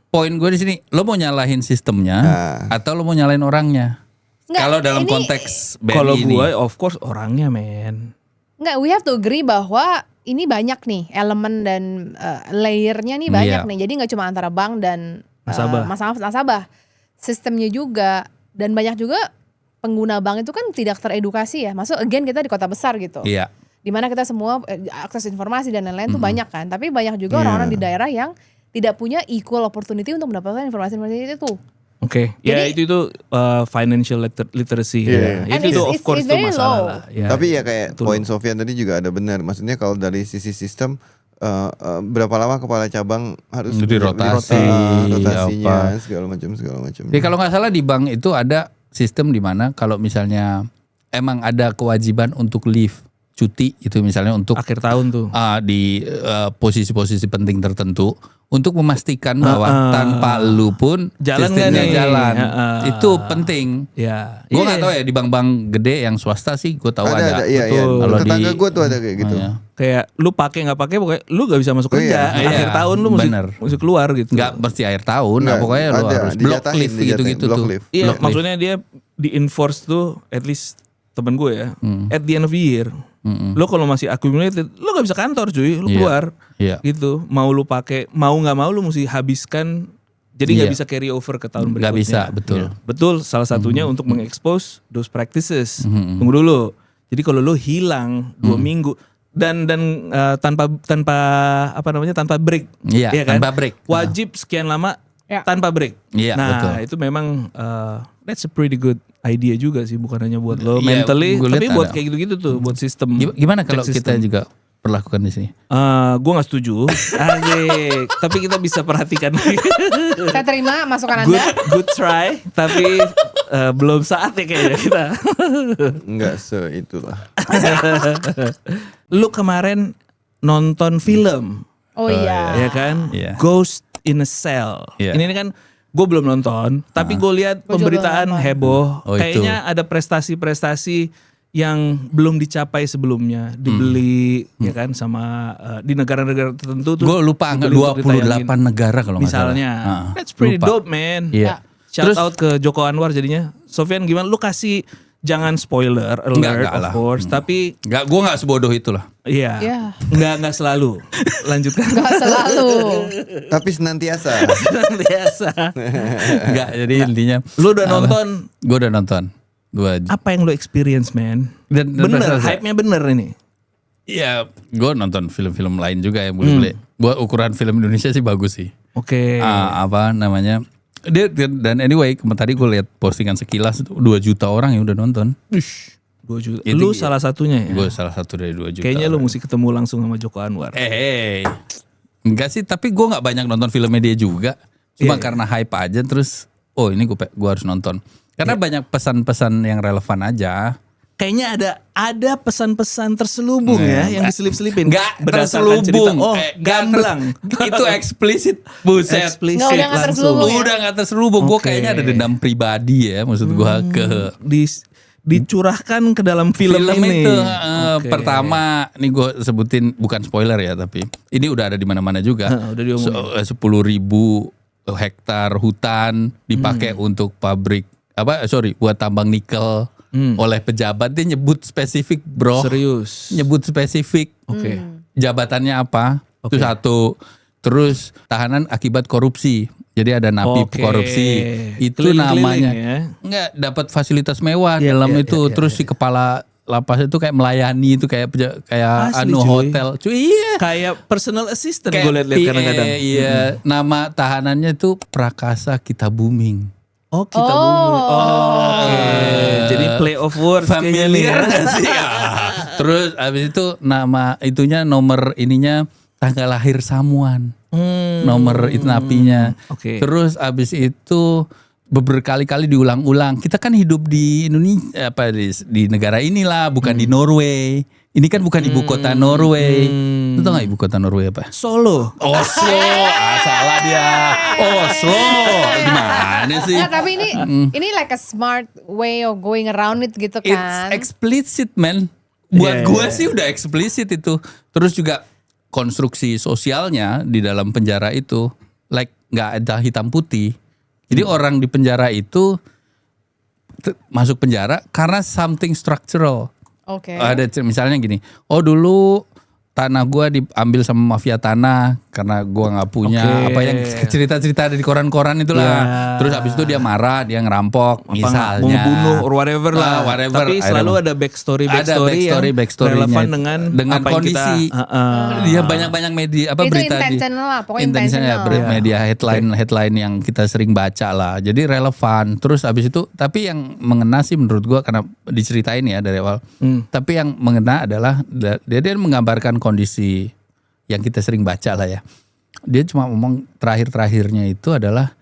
Poin gue di sini, lo mau nyalahin sistemnya atau lo mau nyalahin orangnya? Nggak, Kalau dalam ini- konteks BNI Kalau ini. gue of course orangnya, men. Nggak, we have to agree bahwa ini banyak nih elemen dan layernya nih banyak Iya. nih. Jadi nggak cuma antara bank dan Nasabah. nasabah. Sistemnya juga, dan banyak juga pengguna bank itu kan tidak teredukasi ya. Maksud again kita di kota besar gitu. Iya. dimana kita semua akses informasi dan lain-lain tuh banyak kan, tapi banyak juga orang-orang di daerah yang tidak punya equal opportunity untuk mendapatkan informasi-informasi itu. Oke, ya Jadi- itu financial literacy. Iya. Ya. And Itu it's- of course it's itu very masalah low. lah. Ya. Tapi ya kayak betul. poin Sofian tadi juga ada benar. Maksudnya kalau dari sisi sistem berapa lama kepala cabang harus Dirotasi, rotasinya apa. segala macam. Ya kalau nggak salah di bank itu ada sistem di mana kalau misalnya emang ada kewajiban untuk leave cuti itu misalnya untuk akhir tahun tuh. di posisi-posisi penting tertentu untuk memastikan bahwa tanpa lu pun Jalan sistemnya nggak nih? jalan. Itu penting. Ya. Gue nggak tahu ya di bank-bank gede yang swasta sih gue tahu ada. Iya, iya. Betul. Kalau Tetangga di- gue tuh ada kayak gitu. Iya. Kayak lu pakai nggak pakai pokoknya lu gak bisa masuk Oh, kerja. iya. Akhir Iya, tahun lu bener. mesti keluar gitu. Nggak mesti akhir tahun, nah Nggak, pokoknya lu ada, harus block dijatahin, leave gitu-gitu block tuh. leave. Iya, Block leave. maksudnya dia di enforce tuh at least temen gue ya. At the end of the year. Lo kalau masih accumulated, lo gak bisa kantor cuy, lo Iya. keluar. Iya. Gitu. Mau lu pakai, mau nggak mau lu mesti habiskan. Jadi nggak Iya. bisa carry over ke tahun berikutnya. Nggak bisa, betul. Iya. Betul, salah satunya untuk mengekspos those practices. Tunggu dulu. Jadi kalau lu hilang 2 minggu dan tanpa apa namanya tanpa break. Iya, kan? tanpa break. Wajib sekian lama Ya. tanpa break. Iya, nah, betul. itu memang that's a pretty good idea juga sih, bukan hanya buat lo Iya, mentally, gua lihat tapi buat ada. kayak gitu-gitu tuh, buat sistem. Gimana kalau check kita system. juga perlakukan di sini? Gue gak setuju. Asik. Tapi kita bisa perhatikan. Saya terima masukan good, Anda. good try. Tapi belum saatnya kayaknya kita. Enggak itulah. Lu kemarin nonton film, Oh iya. ya kan? Iya. Ghost in a Cell. Iya. Ini kan gue belum nonton, tapi gue lihat Gua juga pemberitaan belum nonton. heboh. Oh, itu. Kayaknya ada prestasi-prestasi yang belum dicapai sebelumnya, dibeli ya kan sama di negara-negara tertentu tuh. Gue lupa angka dibeli untuk 28 ditayangin. negara kalau nggak salah. Misalnya, Ah, that's pretty lupa. dope man. Iya. Shout Terus- out ke Joko Anwar jadinya. Sofyan gimana? Lu kasih jangan spoiler alert Enggak of lah. course, tapi Gue nggak sebodoh itulah. iya, Iya. nggak selalu. Lanjutkan. Gak selalu. Tapi senantiasa. Biasa. Enggak, jadi intinya. Lu udah nonton? Gue udah nonton. Apa yang lu experience man? Dan Bener, selesai. hype-nya bener ini. Iya, gue nonton film-film lain juga yang boleh-boleh. Buat ukuran film Indonesia sih bagus sih. Oke. Apa namanya? Dan anyway, tadi gue lihat postingan sekilas 2 juta orang yang udah nonton. 2 juta. Itu Lu iya. salah satunya ya? Gue salah satu dari 2 juta. Kayaknya lu orang. mesti ketemu langsung sama Joko Anwar. Enggak sih, tapi gue nggak banyak nonton filmnya dia juga. Cuma Iya. karena hype aja terus, oh ini gue harus nonton. Karena banyak pesan-pesan yang relevan aja. Kayaknya ada pesan-pesan terselubung ya yang diselip-selipin. Nggak Berdasarkan cerita. terselubung. Oh, nggak gamblang. Itu eksplisit, buset. Eksplisit Nggak, udah nggak langsung. terselubung ya? Udah nggak terselubung. Gue Oke. kayaknya ada dendam pribadi ya, maksud gue ke Dicurahkan ke dalam film, ini. itu. Oke. Pertama, nih gue sebutin bukan spoiler ya, tapi ini udah ada di mana-mana juga. Udah diomongin. 10.000 hektar hutan dipakai untuk pabrik buat tambang nikel oleh pejabat. Dia nyebut spesifik, bro. Serius. Nyebut spesifik. Oke. Jabatannya apa? Itu Oke. satu. Terus tahanan akibat korupsi. Jadi ada napi Oke. korupsi. Itu Keliling-keliling namanya. ya. Enggak dapat fasilitas mewah Iya, dalam iya, itu. iya, Terus si kepala lapas itu kayak melayani itu kayak Asli, cuy. hotel. Cuy, iya. Kayak personal assistant Kayak gue liat-liat PA, kadang-kadang. Iya, nama tahanannya itu Prakasa Kita Booming. Oh, kita bumi. Oke. Jadi play of words kayaknya nih. Familiar gak sih? Ah. Terus abis itu nama itunya nomor ininya tanggal lahir Samuan. Nomor itu napinya. Oke. Terus abis itu berkali-kali diulang-ulang. Kita kan hidup di Indonesia di negara inilah, bukan di Norway. Ini kan bukan ibu kota Norway. Lu tau gak ibu kota Norway apa? Solo. Oslo. Salah dia. Oslo. Gimana sih? Nah, tapi ini like a smart way of going around it gitu It's kan. explicit, man. Buat Iya, gua iya. sih udah eksplisit itu. Terus juga konstruksi sosialnya di dalam penjara itu like nggak ada hitam putih. Jadi orang di penjara itu masuk penjara karena something structural. Oke. Ada misalnya gini, oh dulu tanah gua diambil sama mafia tanah karena gua nggak punya Oke. apa yang cerita-cerita ada di koran-koran itulah. Ya. Terus habis itu dia marah, dia ngerampok Apa misalnya. mau ngebunuh or whatever lah. Whatever. Tapi selalu ada backstory ada yang backstory-nya relevan itu. dengan apa yang kondisi. kita, Dia banyak-banyak media apa Itu berita di intentional lah, pokoknya intentional intentional. media headline yang kita sering baca lah. Jadi relevan. Terus habis itu tapi yang mengena sih menurut gua karena diceritain ya dari awal. Tapi yang mengena adalah dia menggambarkan kondisi yang kita sering baca lah ya. Dia cuma ngomong terakhir-terakhirnya itu adalah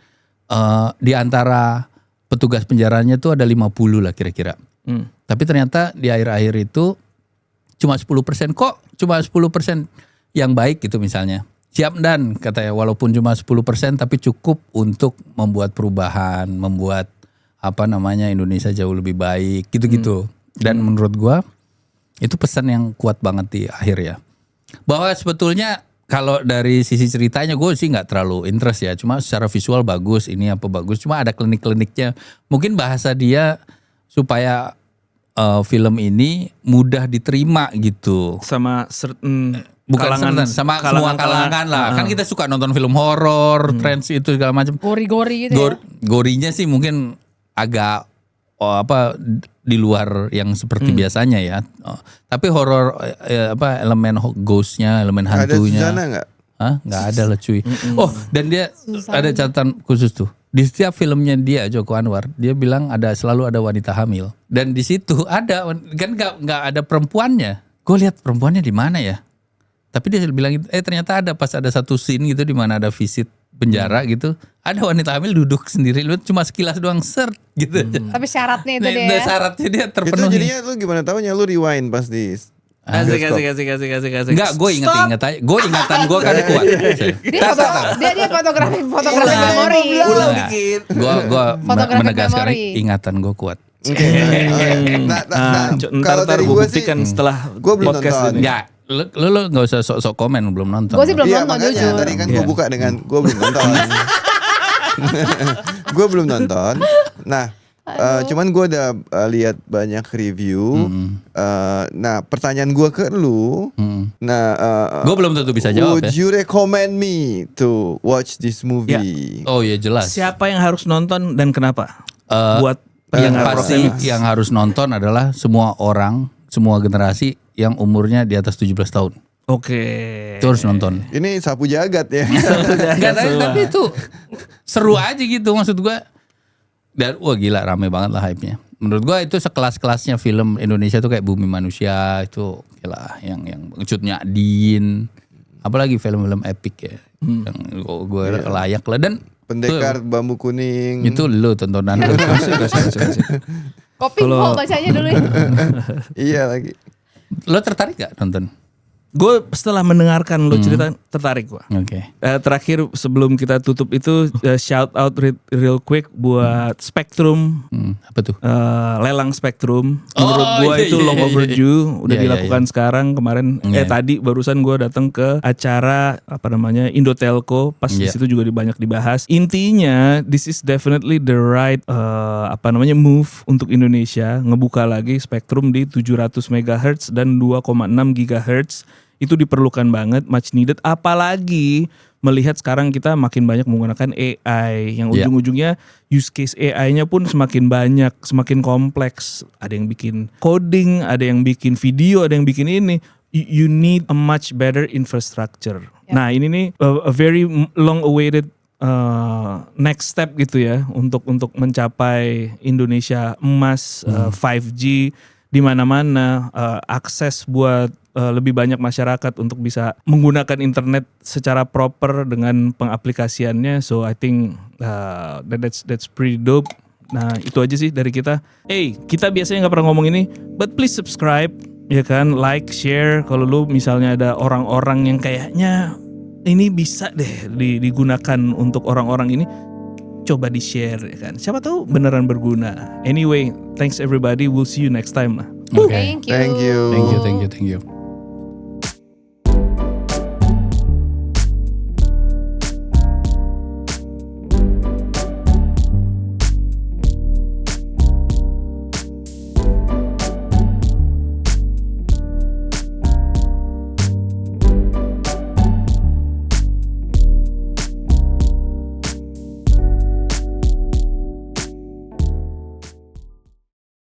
di antara petugas penjaranya tuh ada 50 lah kira-kira. Tapi ternyata di akhir-akhir itu cuma 10%. Kok cuma 10% yang baik gitu misalnya. Siap dan katanya walaupun cuma 10% tapi cukup untuk membuat perubahan, membuat Indonesia jauh lebih baik gitu-gitu. Dan menurut gua itu pesan yang kuat banget di akhir ya. Bahwa sebetulnya kalau dari sisi ceritanya gue sih nggak terlalu interest ya. Cuma secara visual bagus, ini apa bagus. Cuma ada klinik-kliniknya. Mungkin bahasa dia supaya film ini mudah diterima gitu. sama certain Bukan kalangan, sama semua kalangan lah. Kan kita suka nonton film horor, trends itu segala macam. Gori-gori gitu ya. Gorinya sih mungkin agak di luar yang seperti biasanya ya. Tapi horor elemen ghostnya, elemen hantunya. Ada Susana nggak? Hah? Nggak ada lah cuy. Oh dan dia ada catatan khusus tuh. Di setiap filmnya dia Joko Anwar, dia bilang selalu ada wanita hamil. Dan di situ ada kan nggak ada perempuannya. Gue lihat perempuannya di mana ya? Tapi dia bilang ternyata ada pas ada satu scene gitu di mana ada visit penjara gitu, ada wanita hamil duduk sendiri, lu cuma sekilas doang seret gitu aja. Tapi syaratnya itu dia. Nah, syaratnya dia Itu terpenuhi. jadinya lu gimana taunya lu rewind pas di Asik. Enggak, gue inget aja. Gue ingatan gue kan kuat. Dia fotografi memori. Gue Fotografi menegaskan memori. ingatan gue kuat. Oke. Ntar gue buktikan setelah gua belum podcast nonton. ini. Ya, lu nggak usah sok-sok komen belum nonton. Gue sih belum Iya nonton makanya jujur. tadi kan gue buka dengan gue belum nonton. Gue belum nonton. Nah, cuman gue udah lihat banyak review. Nah, pertanyaan gue ke lu. Nah, Gue belum tentu bisa jawab would ya. you recommend me to watch this movie? Oh iya jelas. Siapa yang harus nonton dan kenapa? Buat Yang pendengar pasti Prosemas. yang harus nonton adalah semua orang, semua generasi yang umurnya di atas 17 tahun. Oke. Itu harus nonton. Ini sapu jagat ya. Enggak, tapi itu seru aja gitu maksud gua. Dan wah gila rame banget lah hype-nya. Menurut gua itu sekelas-kelasnya film Indonesia tuh kayak Bumi Manusia itu gila yang Cut Nyadin. Apalagi film-film epic ya. Yang gua layak lah dan Pendekar Bambu Kuning. itu lu tontonan lu. Kopi kok bacanya dulu ya. Iya lagi. Lo tertarik gak nonton? Gue setelah mendengarkan lo cerita tertarik gue. Oke. Terakhir sebelum kita tutup itu shout out real quick buat Spectrum. Apa tuh? Lelang Spectrum. Menurut gue iya, itu iya, long iya. overdue. Udah Iya, dilakukan sekarang kemarin. Tadi barusan gue datang ke acara Indotelco. Pas di Iya. situ juga banyak dibahas. Intinya this is definitely the right move untuk Indonesia. Ngebuka lagi Spectrum di 700 MHz dan 2,6 GHz. Itu diperlukan banget, much needed. Apalagi melihat sekarang kita makin banyak menggunakan AI yang Yeah. ujung-ujungnya use case AI-nya pun semakin banyak, semakin kompleks. Ada yang bikin coding, ada yang bikin video, ada yang bikin ini. You need a much better infrastructure. Nah ini nih a very long awaited next step gitu ya untuk mencapai Indonesia emas 5G di mana-mana, akses buat lebih banyak masyarakat untuk bisa menggunakan internet secara proper dengan pengaplikasiannya. So I think that's pretty dope. Nah itu aja sih dari kita. Kita biasanya nggak pernah ngomong ini, but please subscribe, ya kan, like, share. Kalau lu misalnya ada orang-orang yang kayaknya ini bisa deh digunakan untuk orang-orang ini, coba di-share ya kan. Siapa tahu beneran berguna. Anyway, thanks everybody. We'll see you next time lah. Oke. Thank you. Thank you. Thank you.